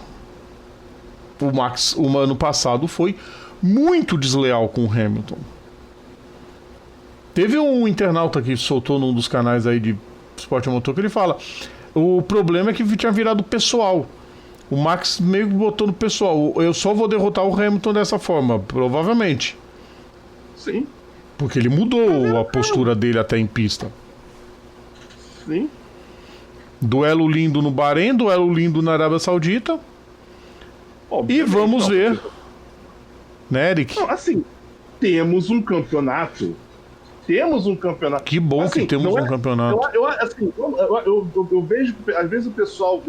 O Max, o ano passado, foi muito desleal com o Hamilton. Teve um internauta que soltou num dos canais aí de esporte motor que ele fala: o problema é que tinha virado pessoal. O Max meio que botou no pessoal. Eu só vou derrotar o Hamilton dessa forma, provavelmente. Sim. Porque ele mudou a postura dele até em pista. Sim. Duelo lindo no Bahrein, duelo lindo na Arábia Saudita. E vamos ver. Né, Eric? Não, assim, temos um campeonato. Que bom assim, que temos um campeonato. Eu vejo, às vezes o pessoal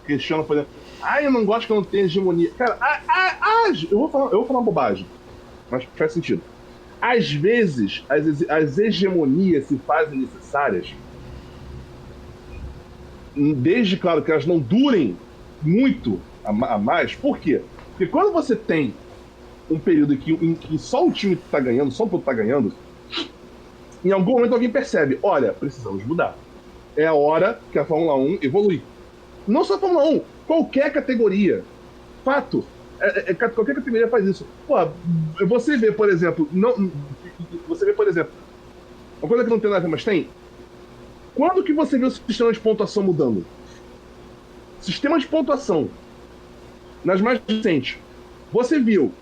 questiona, por exemplo, eu não gosto que não tenha hegemonia. Cara, eu vou falar uma bobagem, mas faz sentido. Às vezes, as hegemonias se fazem necessárias, desde, claro, que elas não durem muito a mais. Por quê? Porque quando você tem um período em que só um time está ganhando, só um piloto está ganhando, em algum momento alguém percebe, olha, precisamos mudar. É a hora que a Fórmula 1 evolui. Não só a Fórmula 1, qualquer categoria. Fato. Qualquer categoria faz isso. Pô, você vê, por exemplo, uma coisa que não tem nada, mas tem. Quando que você vê o sistema de pontuação mudando? sistema de pontuação nas mais recentes, você viu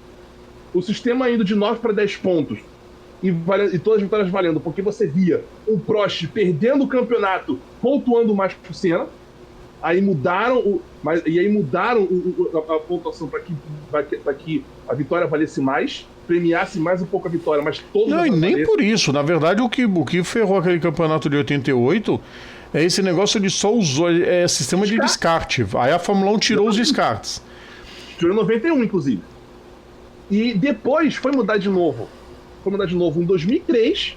o sistema indo de 9 para 10 pontos e todas as vitórias valendo, porque você via o Prost perdendo o campeonato, pontuando mais por Senna. Aí mudaram a pontuação para que a vitória valesse mais, premiasse mais um pouco a vitória, mas todos não, e nem por isso. Na verdade, o que ferrou aquele campeonato de 88 é esse negócio de só usou sistema de descarte. Aí a Fórmula 1 tirou os descartes. Tirou em 91, inclusive. E depois foi mudar de novo. Foi mudar de novo em 2003,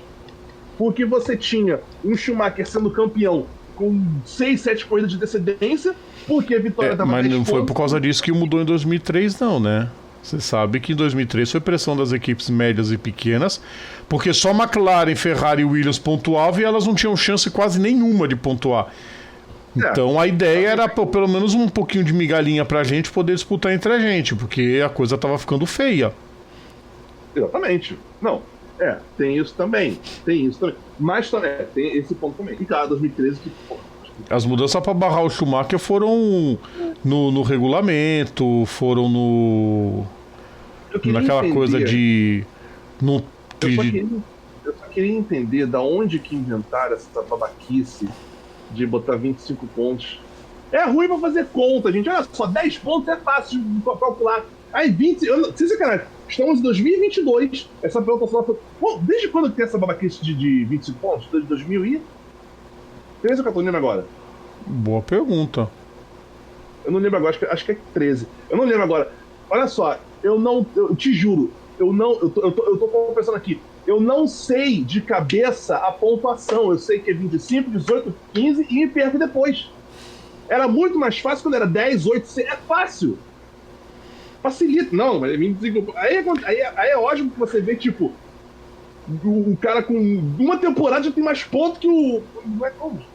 porque você tinha um Schumacher sendo campeão com 6, 7 corridas de antecedência, porque a vitória dava 10 mas não foi pontos. por causa disso que mudou em 2003, não, né? Você sabe que em 2003 foi pressão das equipes médias e pequenas, porque só McLaren, Ferrari e Williams pontuavam e elas não tinham chance quase nenhuma de pontuar. Então a ideia era pelo menos um pouquinho de migalhinha pra gente poder disputar entre a gente, porque a coisa tava ficando feia. Exatamente. Não, tem isso também. Mas também, tem esse ponto também. E claro, 2013 que... As mudanças para barrar o Schumacher foram no regulamento, foram naquela coisa de... Eu só queria entender da onde que inventaram essa babaquice de botar 25 pontos. É ruim pra fazer conta, gente. Olha só, 10 pontos é fácil de calcular. Aí 20... Sem sacanagem. Estamos em 2022. Essa pergunta só foi... Bom, desde quando tem essa babaquice de 25 pontos? Desde 2013 ou 14? Não lembro agora. Boa pergunta. Eu não lembro agora, acho que é 13. Eu não lembro agora. Olha só, eu te juro, eu tô confessando aqui, eu não sei de cabeça a pontuação. Eu sei que é 25, 18, 15 e me perco depois. Era muito mais fácil quando era 10, 8, 6. É fácil. Facilita. Não, mas aí é ótimo que você vê, tipo, o cara com uma temporada já tem mais pontos que o... Não é como?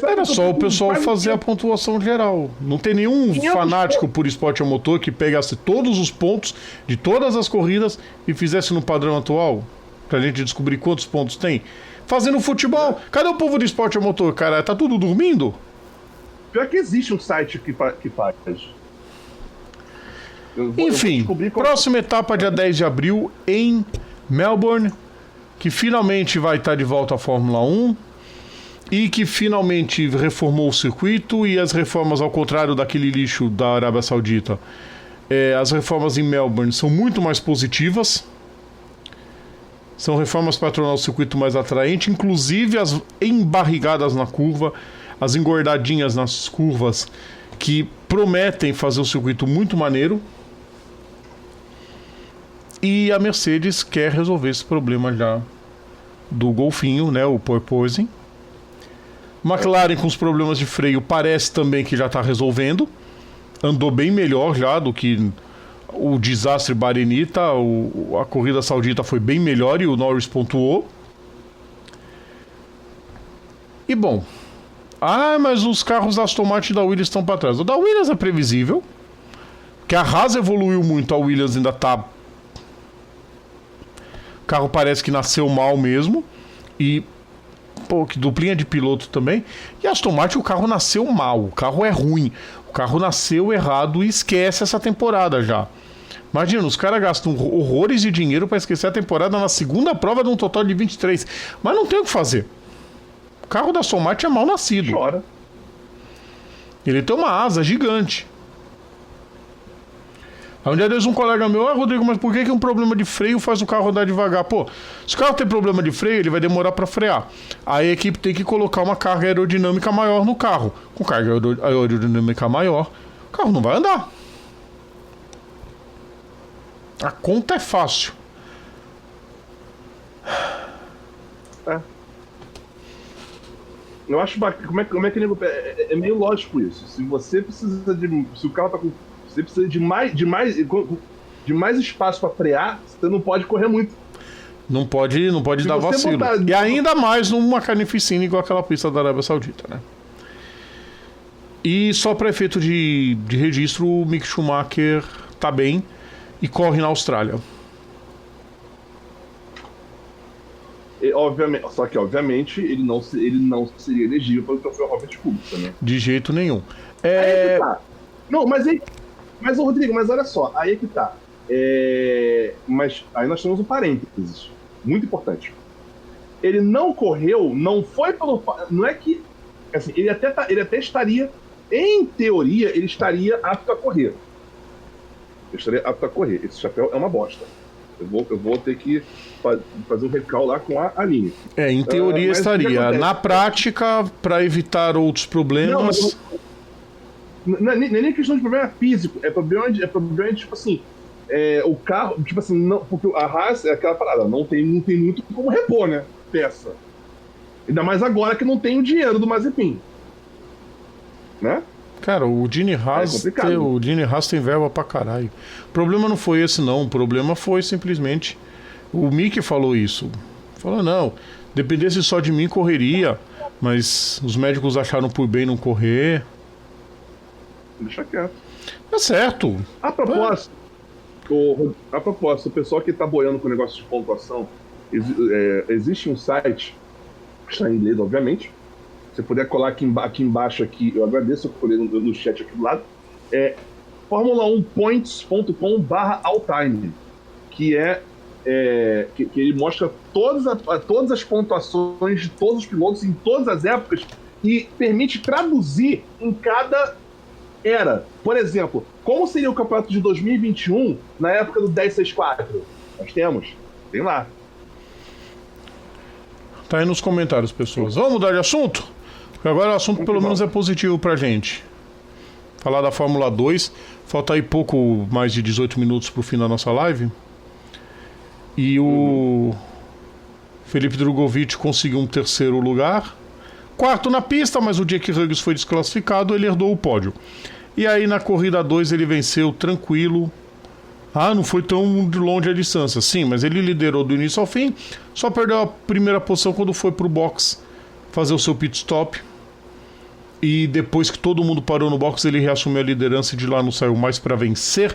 Era só o pessoal fazer a pontuação geral. Não tem nenhum fanático por esporte a motor que pegasse todos os pontos de todas as corridas e fizesse no padrão atual, pra gente descobrir quantos pontos tem. Fazendo futebol. Cadê o povo do esporte a motor, cara? Tá tudo dormindo? Pior que existe um site que faz. Enfim, próxima etapa, dia 10 de abril, em Melbourne, que finalmente vai estar de volta à Fórmula 1 e que finalmente reformou o circuito. E as reformas, ao contrário daquele lixo da Arábia Saudita, as reformas em Melbourne são muito mais positivas. São reformas para tornar o circuito mais atraente, inclusive as embarrigadas na curva, as engordadinhas nas curvas, que prometem fazer o circuito muito maneiro. E a Mercedes quer resolver esse problema já do golfinho, né, o porpoising. McLaren, com os problemas de freio, parece também que já está resolvendo. Andou bem melhor já do que o desastre Bahreinita. A corrida saudita foi bem melhor e o Norris pontuou. E bom... mas os carros da Aston Martin e da Williams estão para trás. O da Williams é previsível, que a Haas evoluiu muito, a Williams ainda tá... O carro parece que nasceu mal mesmo. E, que duplinha de piloto também. E a Aston Martin, o carro nasceu mal, o carro é ruim. O carro nasceu errado e esquece essa temporada já. Imagina, os caras gastam horrores de dinheiro para esquecer a temporada na segunda prova de um total de 23. Mas não tem o que fazer. O carro da Aston Martin é mal nascido. Chora. Ele tem uma asa gigante. Aí um dia desses um colega meu, Rodrigo, mas por que um problema de freio faz o carro rodar devagar? Pô, se o carro tem problema de freio, ele vai demorar para frear. Aí a equipe tem que colocar uma carga aerodinâmica maior no carro. Com carga aerodinâmica maior, o carro não vai andar. A conta é fácil. Eu acho bacana. Como é que é meio lógico isso. Se você precisa de. Se o carro tá com. Você precisa de mais espaço para frear, você não pode correr muito. Não pode dar vacilo. E ainda mais numa carnificina igual aquela pista da Arábia Saudita, né? E só para efeito de registro, o Mick Schumacher tá bem e corre na Austrália. obviamente, ele não seria elegível pelo troféu Robert Kubica, né? De jeito nenhum. Aí é que tá. Não, mas, Rodrigo, mas olha só, aí é que tá. Mas aí nós temos um parênteses, muito importante. Ele não correu, não foi pelo... Não é que... Assim, ele até estaria... Em teoria, ele estaria apto a correr. Esse chapéu é uma bosta. Eu vou ter que fazer um recal lá com a linha. Em teoria estaria. Na prática, para evitar outros problemas... Não é nem questão de problema físico, é problema de tipo assim, o carro, tipo assim, não, porque a Haas é aquela parada, não tem muito como repor, né, peça. Ainda mais agora que não tem o dinheiro do Mazepin, né? Cara, o Gene Haas tem verba pra caralho. O problema não foi esse, não. O problema foi simplesmente... O Mick falou isso. Falou, não, dependesse só de mim, correria. Mas os médicos acharam por bem não correr. Deixa quieto. Tá certo. A propósito, o pessoal que tá boiando com o negócio de pontuação, existe um site, que está em inglês, obviamente. Se você puder colar aqui embaixo, aqui, eu agradeço, eu colei no chat aqui do lado. Formula1points.com/alltime, que ele mostra todas as pontuações de todos os pilotos em todas as épocas e permite traduzir em cada era. Por exemplo, como seria o campeonato de 2021 na época do 1064? Nós tem lá. Tá aí nos comentários, pessoas. Vamos mudar de assunto? Porque agora o assunto pelo menos é positivo pra gente. Falar da Fórmula 2. Falta aí pouco mais de 18 minutos pro fim da nossa live. E o Felipe Drugovich conseguiu um terceiro lugar. Quarto na pista, mas o Jake Hughes foi desclassificado, ele herdou o pódio. E aí na corrida 2 ele venceu tranquilo. Não foi tão de longe a distância. Sim, mas ele liderou do início ao fim. Só perdeu a primeira posição quando foi pro box fazer o seu pit stop. E depois que todo mundo parou no box, ele reassumiu a liderança e de lá não saiu mais para vencer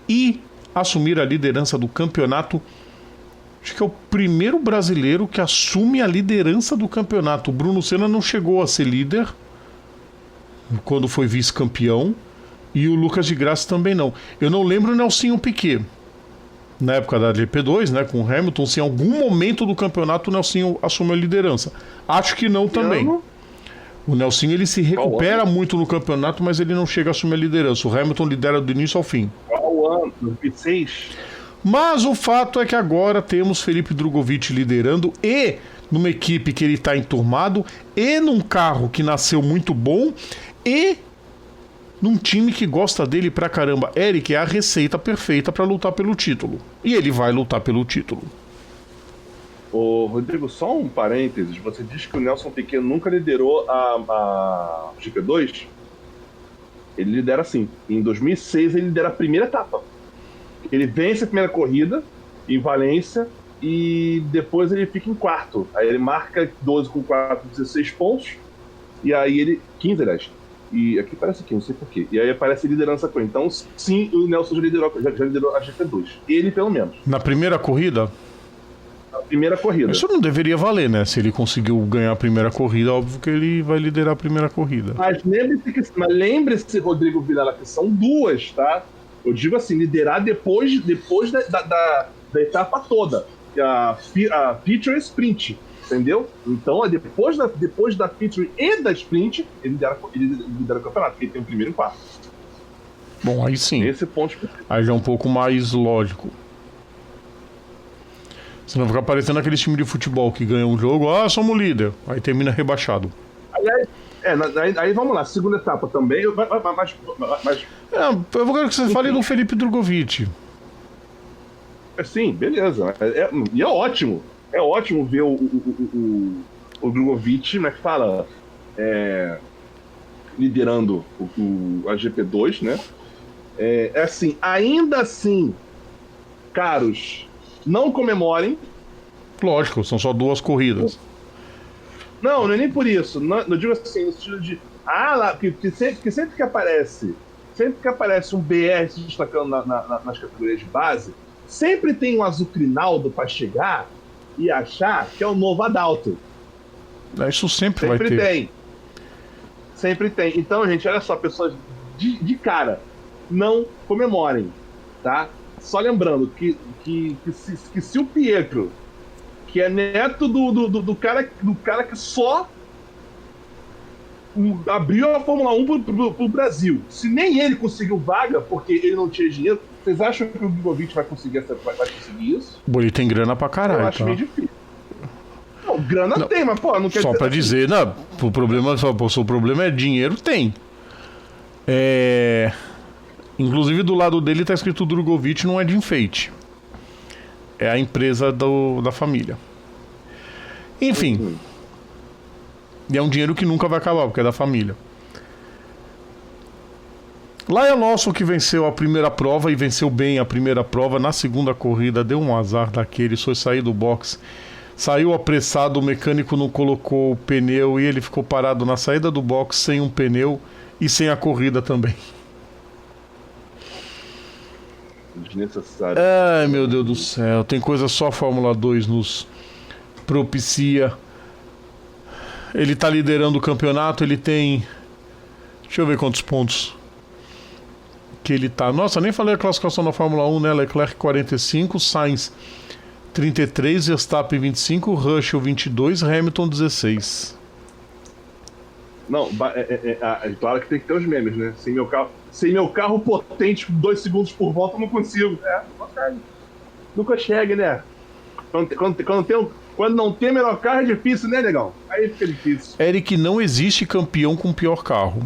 e assumir a liderança do campeonato. Acho que é o primeiro brasileiro que assume a liderança do campeonato. O Bruno Senna não chegou a ser líder quando foi vice-campeão. E o Lucas de Graça também não. Eu não lembro o Nelsinho Piquet. Na época da GP2, né, com o Hamilton, se em algum momento do campeonato o Nelsinho assume a liderança. Acho que não também. O Nelsinho ele se recupera muito no campeonato, mas ele não chega a assumir a liderança. O Hamilton lidera do início ao fim. Qual ano? 2006? Mas o fato é que agora temos Felipe Drugovich liderando e numa equipe que ele está enturmado e num carro que nasceu muito bom e num time que gosta dele pra caramba. Eric é a receita perfeita pra lutar pelo título. E ele vai lutar pelo título. Ô, Rodrigo, só um parênteses. Você disse que o Nelson Piquet nunca liderou a GP2? Ele lidera sim. Em 2006 ele lidera a primeira etapa. Ele vence a primeira corrida em Valência e depois ele fica em quarto. Aí ele marca 12 com 4, 16 pontos. E aí ele... 15, aliás. E aqui parece 15, não sei porquê. E aí aparece liderança com ele. Então, sim, o Nelson já liderou a GP2. Ele, pelo menos. Na primeira corrida? Na primeira corrida. Isso não deveria valer, né? Se ele conseguiu ganhar a primeira corrida, óbvio que ele vai liderar a primeira corrida. Mas lembre-se, Rodrigo Vilela, que são duas, tá? Eu digo assim, liderar depois da etapa toda. A feature e sprint, entendeu? Então, depois da feature e da sprint, ele lidera o campeonato, porque ele tem o primeiro e o quarto. Bom, aí sim. Esse ponto. Aí já é um pouco mais lógico. Senão fica parecendo aquele time de futebol que ganha um jogo, somos líder, aí termina rebaixado. Aliás, aí vamos lá, segunda etapa também, mas eu vou querer que você fale do Felipe Drugovich. Sim, beleza. E é ótimo. É ótimo ver o Drugovich, né, que fala, liderando a GP2, né? Assim, ainda assim, caros, não comemorem. Lógico, são só 2 corridas. Não é nem por isso. Não digo assim, no sentido de... que sempre que aparece um BR se destacando nas categorias de base, sempre tem um azucrinaldo para chegar e achar que é o novo Adalto. Isso sempre vai ter. Tem. Sempre tem. Então, gente, olha só, pessoas de cara, não comemorem, tá? Só lembrando que se o Pietro, que é neto do cara que só abriu a Fórmula 1 pro Brasil, se nem ele conseguiu vaga porque ele não tinha dinheiro, vocês acham que o Drogovic vai conseguir isso? Bom, ele tem grana pra caralho. Eu acho meio difícil. Não, grana não, tem, mas pô, não quer só dizer... Pra dizer, não, o problema é dinheiro, tem. Inclusive do lado dele tá escrito Drogovic, não é de enfeite. É a empresa da família. Enfim. E é um dinheiro que nunca vai acabar, porque é da família. Lion Lawson, que venceu a primeira prova e venceu bem a primeira prova, na segunda corrida deu um azar daquele, foi sair do box, saiu apressado, o mecânico não colocou o pneu e ele ficou parado na saída do box sem um pneu e sem a corrida também. Desnecessário. Ai, meu Deus do céu, tem coisa só a Fórmula 2 nos propicia. Ele tá liderando o campeonato, ele tem... Deixa eu ver quantos pontos que ele tá. Nossa, nem falei a classificação da Fórmula 1, né? Leclerc 45, Sainz 33, Verstappen 25, Russell 22, Hamilton 16. Não, claro que tem que ter os memes, né? Sem meu carro potente, 2 segundos por volta, eu não consigo. Não consegue, né? Quando não tem melhor carro é difícil, né, negão? Aí fica difícil. Eric, não existe campeão com pior carro.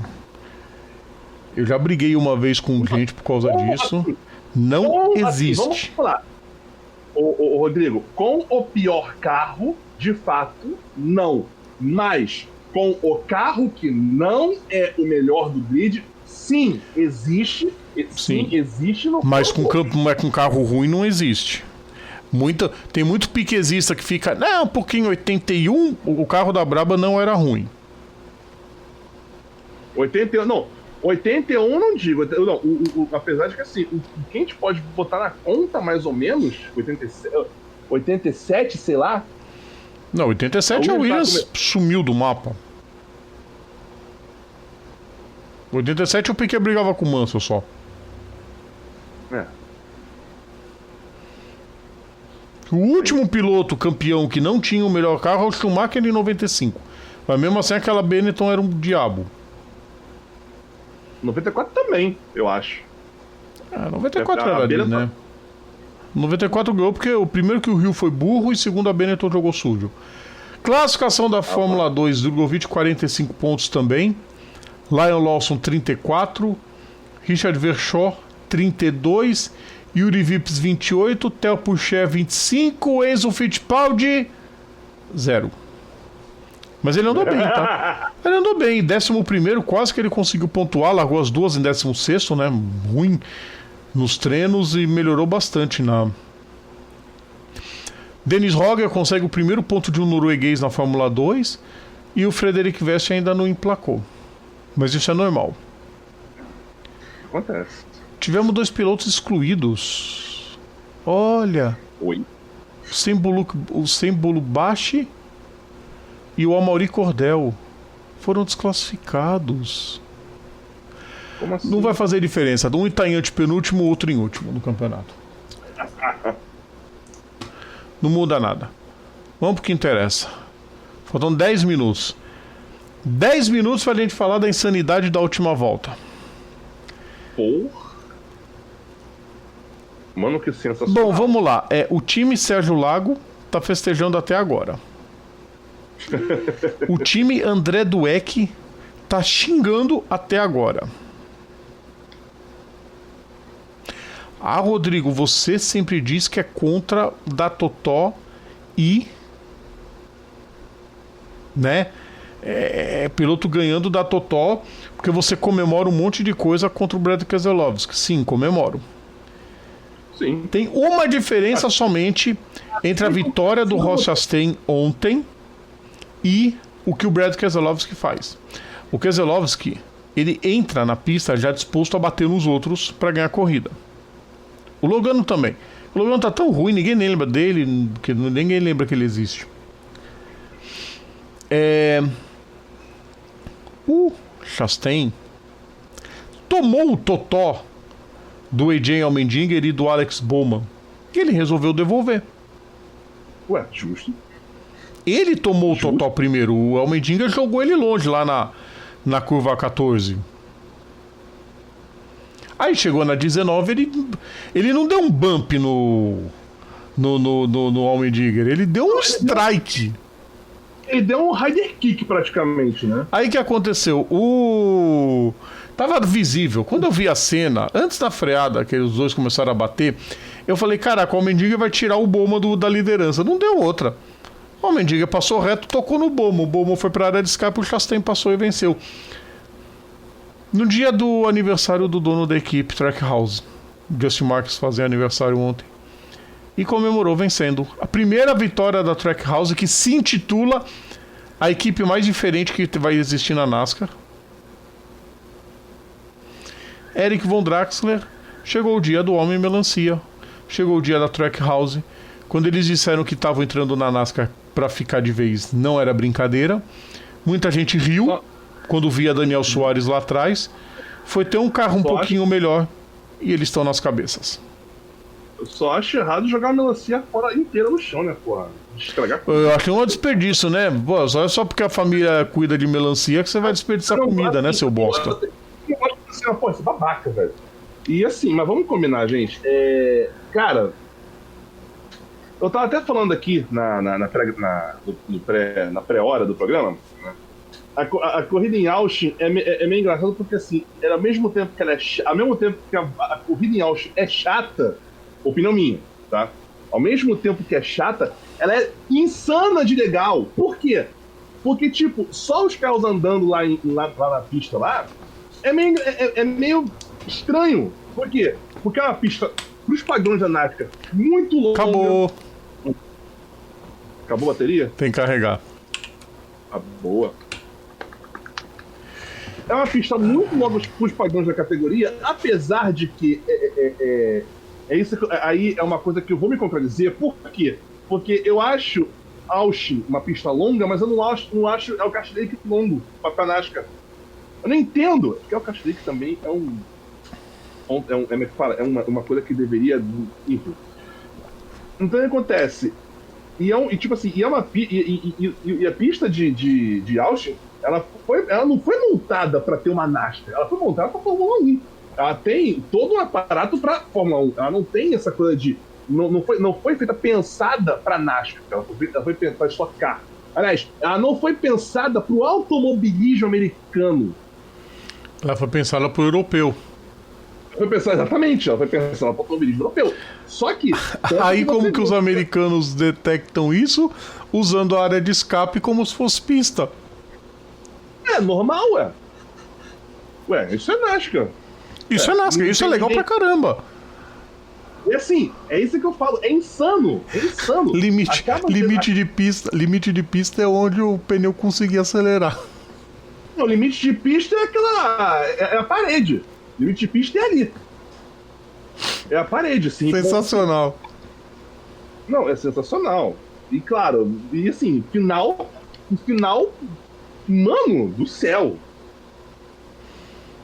Eu já briguei uma vez com gente por causa disso. Não existe. Vamos falar. Ô, Rodrigo, com o pior carro, de fato, não. Mas com o carro que não é o melhor do grid, sim, existe. Sim, existe no mas com carro ruim não existe. Tem muito piquezista que fica... Não, porque em 81 o carro da Braba não era ruim. 81 não digo. Não, apesar de que assim, o que a gente pode botar na conta mais ou menos, 87, sei lá. Não, 87 a Williams sumiu do mapa. 87 o Piquet brigava com o Mansell só. O último piloto campeão que não tinha o melhor carro é o Schumacher em 95. Mas mesmo assim aquela Benetton era um diabo. 94 também, eu acho. 94 era ali, né? 94 ganhou porque o primeiro que o Rio foi burro e segundo a Benetton jogou sujo. Classificação da Fórmula 2, Drogovic 45 pontos também. Lion Lawson 34. Richard Verschoor 32. Yuri Vips 28, Theo Pourchaire 25, Enzo Fittipaldi 0. Mas ele andou bem, tá? Ele andou bem, 11º, quase que ele conseguiu pontuar, largou as duas em 16º, né? Ruim nos treinos e melhorou bastante na... Dennis Roger consegue o primeiro ponto de um norueguês na Fórmula 2 e o Frederic Vest ainda não emplacou. Mas isso é normal. Acontece. Tivemos 2 pilotos excluídos. Olha. Oi. O Sembolo Bashi e o Amaury Cordel foram desclassificados. Como assim? Não vai fazer diferença. Um está em antepenúltimo, outro em último no campeonato. Não muda nada. Vamos pro que interessa. Faltam 10 minutos. 10 minutos pra gente falar da insanidade da última volta. Porra. Mano, que sensacional. Bom, vamos lá. O time Sérgio Lago tá festejando até agora. O time André Dueck tá xingando até agora. Rodrigo, você sempre diz que é contra da Totó e... né? Piloto ganhando da Totó porque você comemora um monte de coisa contra o Brad Keselowski. Sim, comemoro. Sim. Tem uma diferença somente entre a vitória do Ross Chastain ontem e o que o Brad Keselowski faz. O Keselowski, ele entra na pista já disposto a bater nos outros para ganhar a corrida. O Logano também. O Logan tá tão ruim, ninguém lembra dele, que ninguém lembra que ele existe. O Chastain tomou o totó do AJ Allmendinger e do Alex Bowman. E ele resolveu devolver. Ué, justo. Ele tomou o totó primeiro. O Allmendinger jogou ele longe lá na curva 14. Aí chegou na 19, ele não deu um bump no Allmendinger. Ele deu um strike. Ele deu um rider kick praticamente, né? Aí que aconteceu? Tava visível. Quando eu vi a cena, antes da freada, que os dois começaram a bater, eu falei, caraca, o Allmendinger vai tirar o Bowman da liderança. Não deu outra. O Allmendinger passou reto, tocou no Bowman. O Bowman foi pra área de escape, o Chastain passou e venceu. No dia do aniversário do dono da equipe, Trackhouse, Justin Marks fazia aniversário ontem, e comemorou vencendo a primeira vitória da Trackhouse, que se intitula a equipe mais diferente que vai existir na NASCAR. Eric Von Draxler. Chegou o dia do Homem Melancia, chegou o dia da Trackhouse. Quando eles disseram que estavam entrando na NASCAR para ficar de vez, não era brincadeira. Muita gente riu quando via Daniel Suárez lá atrás. Foi ter um carro um pouquinho melhor e eles estão nas cabeças. Eu só acho errado jogar a melancia fora inteira no chão, né, porra? Estragar. Eu acho um desperdício, né? Pô, só porque a família cuida de melancia que você vai desperdiçar comida, né, seu bosta? Eu acho que assim, pô, isso é babaca, velho. E assim, mas vamos combinar, gente. Cara, eu tava até falando aqui na pré-hora do programa, né? A corrida em Austin é meio engraçado porque, assim, ao mesmo tempo que ela ao mesmo tempo que a corrida em Austin é chata, opinião minha, tá? Ao mesmo tempo que é chata, ela é insana de legal. Por quê? Porque, tipo, só os carros andando lá na pista lá é meio estranho. Por quê? Porque é uma pista, pros padrões da NASCAR, muito longa. Acabou. Acabou a bateria? Tem que carregar. Ah, boa. É uma pista muito longa pros padrões da categoria, apesar de que isso aí é uma coisa que eu vou me contradizer. Por quê? Porque eu acho Austin uma pista longa, mas eu não acho El Castellic longo pra NASCAR. Eu não entendo, porque El Castellic também é uma coisa que deveria. Enfim. Então o que acontece? E a pista de Austin, ela não foi montada para ter uma NASCAR, ela foi montada para Fórmula 1. Ela tem todo um aparato para Fórmula 1. Ela não tem essa coisa de. Não foi feita pensada para NASCAR, ela foi pensada para Stock Car. Aliás, ela não foi pensada para o automobilismo americano. Ela foi pensada para o europeu. Foi pensada, exatamente, ela foi pensada para o automobilismo europeu. Só que. Aí como que os americanos detectam isso? Usando a área de escape como se fosse pista. É normal, ué. Ué, isso é NASCAR. Isso é NASCAR, isso é legal pra caramba. E assim, é isso que eu falo, é insano. É insano. Limite de pista é onde o pneu conseguia acelerar. O limite de pista é aquela. É a parede. O limite de pista é ali. É a parede, sim. Sensacional. Não, é sensacional. E claro, e assim, final. Mano do céu.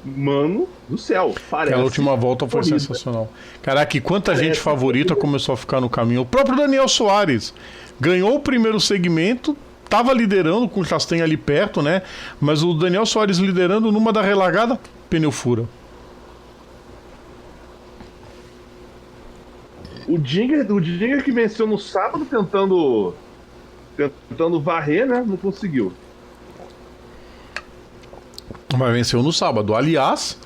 Mano do céu. Parece. Aquela última volta foi sensacional. Caraca, e quanta gente favorita começou a ficar no caminho. O próprio Daniel Suárez ganhou o primeiro segmento, tava liderando com o Chastain ali perto, né? Mas o Daniel Suárez liderando numa da relargada, pneu fura. O Dinger que venceu no sábado tentando varrer, né? Não conseguiu. Mas venceu no sábado. Aliás,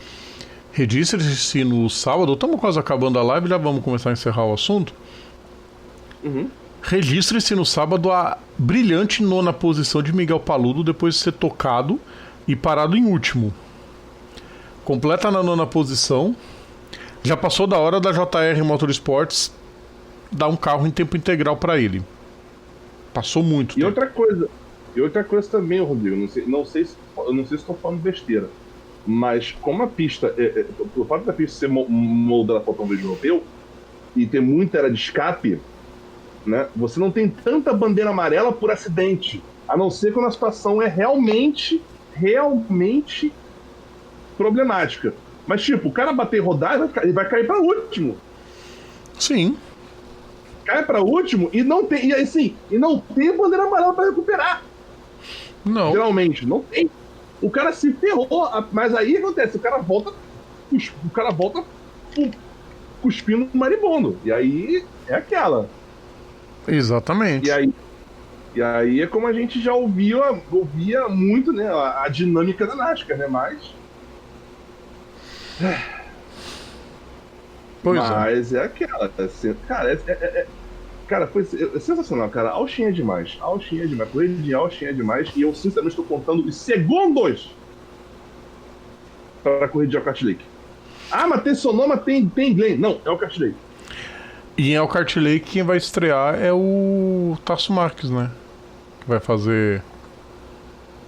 registre-se no sábado. Estamos quase acabando a live, já vamos começar a encerrar o assunto. Uhum. Registre-se no sábado a brilhante nona posição de Miguel Paludo depois de ser tocado e parado em último. Completa na nona posição. Já passou da hora da JR Motorsports dar um carro em tempo integral para ele. Passou muito tempo. E outra coisa também, Rodrigo, não sei se estou falando besteira, mas como a pista, pelo fato da pista ser moldada para o automobilismo europeu, e tem muita área de escape, né, você não tem tanta bandeira amarela por acidente, a não ser quando a situação é realmente problemática. Mas, tipo, o cara bater e rodar, ele vai cair para último. Sim. Cai para último e não tem, e assim, e não tem bandeira amarela para recuperar. Não. Geralmente, não tem. O cara se ferrou, mas aí acontece, o cara volta cuspindo maribondo. E aí é aquela. Exatamente. E aí é como a gente já ouvia muito, né, a dinâmica da NASCAR, né, mas é aquela, assim, cara, cara, foi sensacional, cara. Austin é demais. Corrida de Austin é demais. E eu, sinceramente, estou contando os segundos para a corrida de Elkhart Lake. Ah, mas tem Sonoma, tem Glen. Não, é Elkhart Lake. E em Elkhart Lake, quem vai estrear é o Tasso Marques, né? Que vai fazer...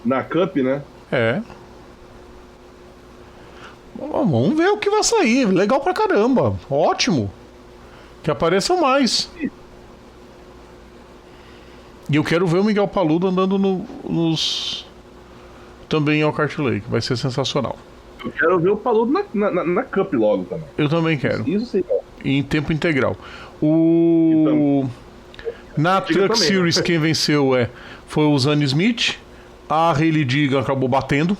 Na Cup, né? É. Vamos ver o que vai sair. Legal pra caramba. Ótimo. Que apareçam mais. E eu quero ver o Miguel Paludo andando nos... também em Elkhart Lake. Vai ser sensacional. Eu quero ver o Paludo na Cup logo também. Eu também quero. Isso sim. Em tempo integral. Na Truck Series, quem venceu foi o Zane Smith. A Hailey Deegan acabou batendo.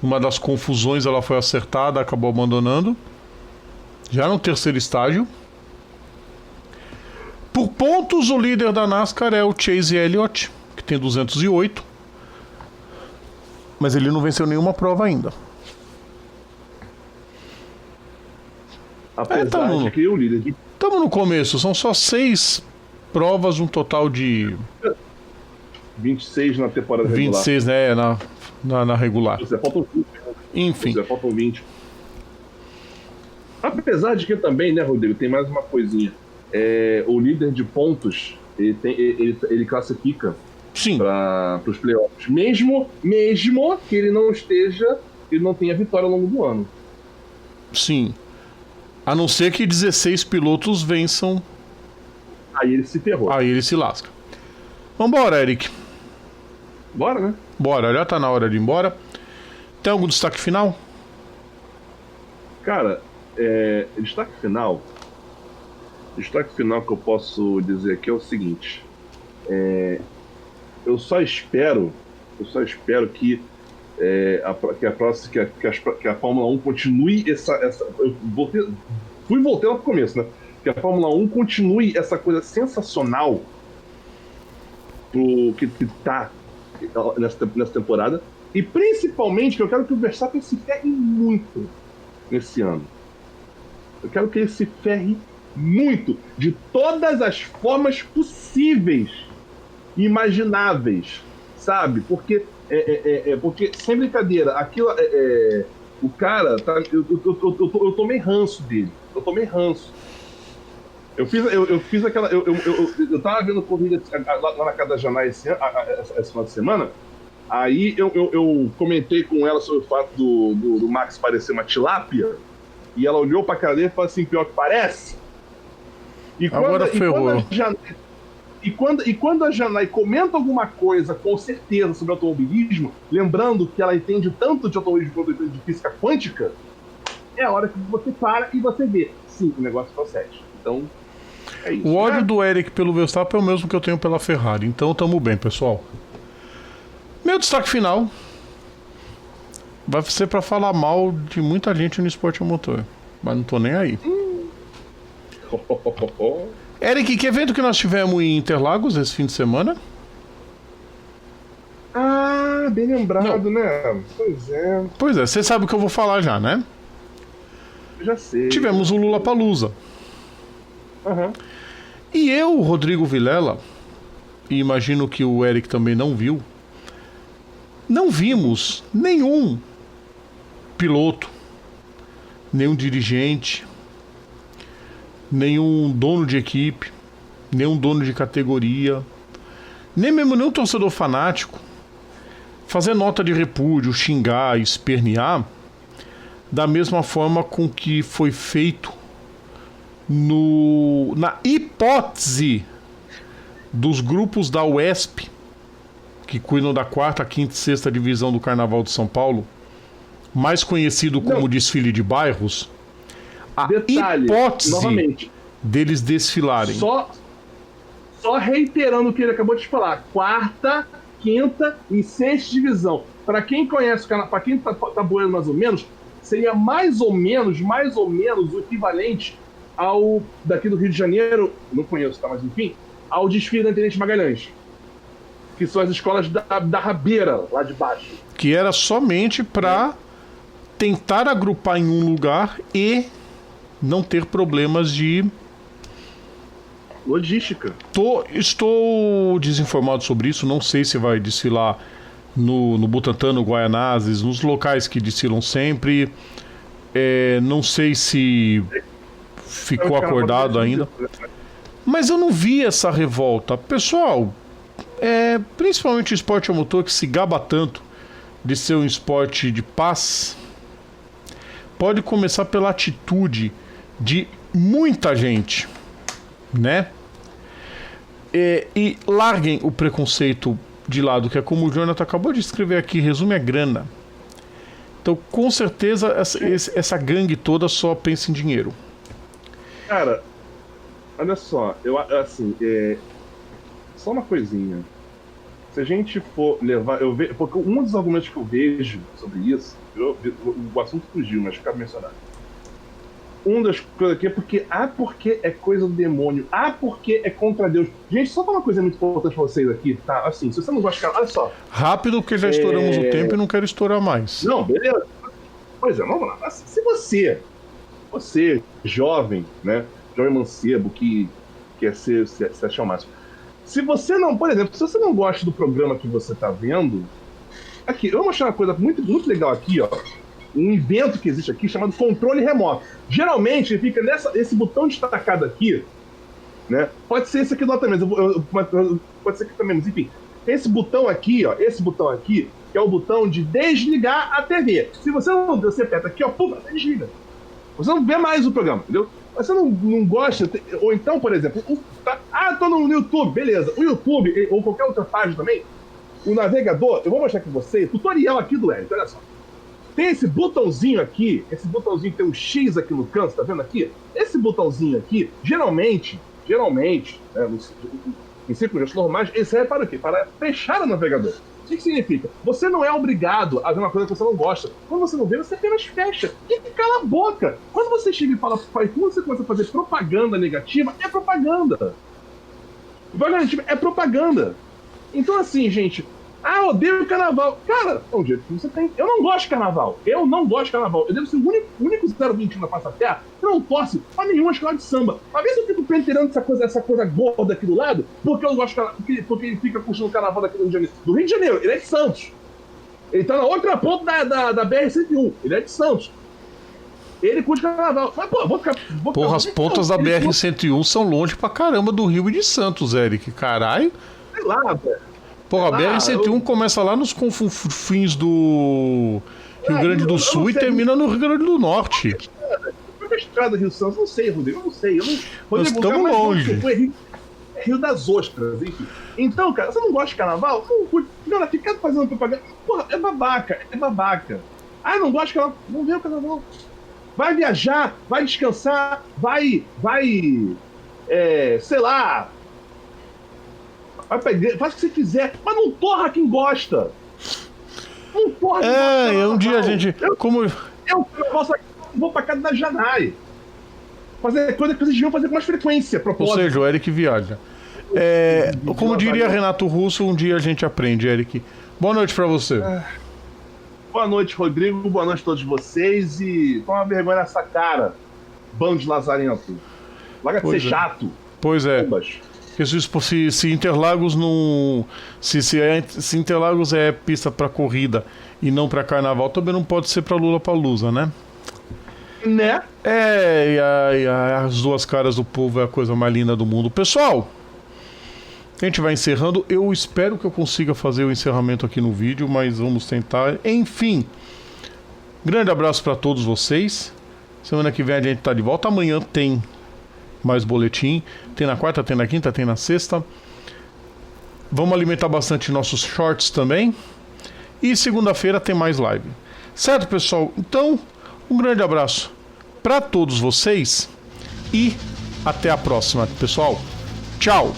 Uma das confusões, ela foi acertada, acabou abandonando. Já no terceiro estágio. Por pontos, o líder da NASCAR é o Chase Elliott, que tem 208. Mas ele não venceu nenhuma prova ainda. Apesar de que o líder... Estamos no começo, são só 6 provas, um total de... 26 na temporada regular. 26, né, na regular. Você faltam 20. Enfim. Você faltam 20. Apesar de que também, né, Rodrigo, tem mais uma coisinha. O líder de pontos, ele classifica para os playoffs. Mesmo que ele não tenha vitória ao longo do ano. Sim. A não ser que 16 pilotos vençam. Aí ele se ferrou. Aí ele se lasca. Vambora, Eric. Bora, né? Bora, já tá na hora de ir embora. Tem algum destaque final? Cara, destaque final que eu posso dizer aqui é o seguinte. Eu só espero que a Fórmula 1 continue essa voltei lá pro começo, né? Que a Fórmula 1 continue essa coisa sensacional que tá nessa temporada. E principalmente que eu quero que o Verstappen se ferre muito nesse ano. Eu quero que ele se ferre muito, de todas as formas possíveis e imagináveis, sabe? Porque sem brincadeira, aquilo o cara tá, eu tomei ranço dele. Eu tomei ranço. Eu fiz aquela. Eu tava vendo corrida lá na casa da Janai esse final de semana. Aí eu comentei com ela sobre o fato do Max parecer uma tilápia. E ela olhou pra cara dele e falou assim: pior que parece. Agora ferrou. E quando a Janai comenta alguma coisa com certeza sobre automobilismo, lembrando que ela entende tanto de automobilismo quanto de física quântica, é a hora que você para e você vê. Sim, o negócio procede. Então, é isso. O ódio do Eric pelo Verstappen é o mesmo que eu tenho pela Ferrari. Então, tamo bem, pessoal. Meu destaque final vai ser pra falar mal de muita gente no esporte a motor. Mas não tô nem aí. Eric, que evento que nós tivemos em Interlagos esse fim de semana? Ah, bem lembrado, Não. né? Pois é, você sabe o que eu vou falar já, né? Eu já sei. Tivemos o Lollapalooza. Uhum. E eu, Rodrigo Vilela, e imagino que o Eric também não viu, não vimos nenhum piloto, nenhum dirigente, nenhum dono de equipe, nenhum dono de categoria, nem mesmo nenhum torcedor fanático fazer nota de repúdio, xingar, espernear da mesma forma com que foi feito na hipótese dos grupos da UESP, que cuidam da 4ª, 5ª e 6ª divisão do Carnaval de São Paulo, mais conhecido como desfile de bairros, a hipótese novamente, deles desfilarem. Só reiterando o que ele acabou de falar, 4ª, 5ª e 6ª divisão. Para quem conhece, para quem tá boiando mais ou menos, seria mais ou menos o equivalente ao daqui do Rio de Janeiro, não conheço, tá? Mas enfim, ao desfile da Tenente Magalhães, que são as escolas da Rabeira, lá de baixo. Que era somente para tentar agrupar em um lugar e não ter problemas de logística. Estou desinformado sobre isso, não sei se vai desfilar no Butantã, no Guaianazes, nos locais que desfilam sempre. Não sei se ficou acordado ainda. Mas eu não vi essa revolta. Pessoal, principalmente o esporte a motor, que se gaba tanto de ser um esporte de paz, pode começar pela atitude de muita gente, né? E larguem o preconceito de lado, que é como o Jonathan acabou de escrever aqui, resume a grana. Então, com certeza, essa gangue toda só pensa em dinheiro. Cara, olha só, só uma coisinha. Se a gente for levar, porque um dos argumentos que eu vejo sobre isso, o assunto fugiu, mas cabe mencionar. Uma das coisas aqui é porque é coisa do demônio, porque é contra Deus. Gente, só uma coisa muito importante pra vocês aqui, tá? Assim, se você não gosta de olha só. Rápido, porque já estouramos o tempo e não quero estourar mais. Não, beleza. Pois é, vamos lá. Assim, se você, jovem, né? Jovem mancebo, que quer se achar o máximo. Se você não, por exemplo, se você não gosta do programa que você tá vendo, aqui, eu vou mostrar uma coisa muito, muito legal aqui, ó. Um evento que existe aqui chamado controle remoto. Geralmente fica esse botão destacado aqui, né? Pode ser esse aqui do lado também, pode ser aqui também, mas enfim. Esse botão aqui, que é o botão de desligar a TV. Se você aperta aqui, ó, pum, você desliga. Você não vê mais o programa, entendeu? Você não gosta, ou então, por exemplo, tô no YouTube, beleza. O YouTube, ou qualquer outra página também, o navegador, eu vou mostrar aqui pra você, tutorial aqui do Eric, olha só. Tem esse botãozinho aqui, que tem um X aqui no canto, tá vendo aqui? Esse botãozinho aqui, geralmente, né, em circunstâncias normais, ele serve para o quê? Para fechar o navegador. O que significa? Você não é obrigado a ver uma coisa que você não gosta. Quando você não vê, você apenas fecha. E cala a boca. Quando você chega e fala, quando você começa a fazer propaganda negativa, é propaganda. Propaganda negativa é propaganda. Então assim, gente, odeio o carnaval. Cara, é um jeito que você tem. Eu não gosto de carnaval. Eu devo ser o único 021 na face da terra que não torce pra nenhuma escola de samba. Uma vez eu fico penteirando essa coisa gorda aqui do lado, porque eu gosto porque ele fica curtindo o carnaval daqui do Rio de Janeiro. Do Rio de Janeiro, ele é de Santos. Ele tá na outra ponta da BR-101. Ele é de Santos. Ele curte carnaval. Mas, pô, as pontas da BR-101 são longe pra caramba do Rio e de Santos, Eric. Caralho. Sei lá, velho. Porra, a BR-101 começa lá nos confins do Rio Grande do Sul e termina no Rio Grande do Norte. Foi a estrada Rio Santos, não sei, Rodrigo, eu não sei. Nós estamos longe. Foi Rio das Ostras, enfim. Então, cara, você não gosta de carnaval? Não curte. Cara, fica fazendo propaganda. Porra, é babaca. Não gosta de carnaval? Não vê o carnaval. Vai viajar, vai descansar, vai, sei lá. Vai pra igreja, faz o que você quiser, mas não torra quem gosta. Não torra quem gosta. Um dia a gente. Eu vou pra casa da Janai. Fazer coisa que vocês deviam fazer com mais frequência. Ou seja, o Eric viaja. Como diria Renato Russo, um dia a gente aprende, Eric. Boa noite pra você. Boa noite, Rodrigo. Boa noite a todos vocês. E toma vergonha nessa cara, bando de lazarento. Larga de ser chato. Pois é. Porque se Interlagos não. Se Interlagos é pista pra corrida e não pra carnaval, também não pode ser pra Lollapalooza, né? Né? As duas caras do povo é a coisa mais linda do mundo. Pessoal, a gente vai encerrando. Eu espero que eu consiga fazer o encerramento aqui no vídeo, mas vamos tentar. Enfim, grande abraço pra todos vocês. Semana que vem a gente tá de volta. Amanhã tem mais boletim. Tem na quarta, tem na quinta, tem na sexta. Vamos alimentar bastante nossos shorts também. E segunda-feira tem mais live. Certo, pessoal? Então, um grande abraço para todos vocês e até a próxima, pessoal. Tchau!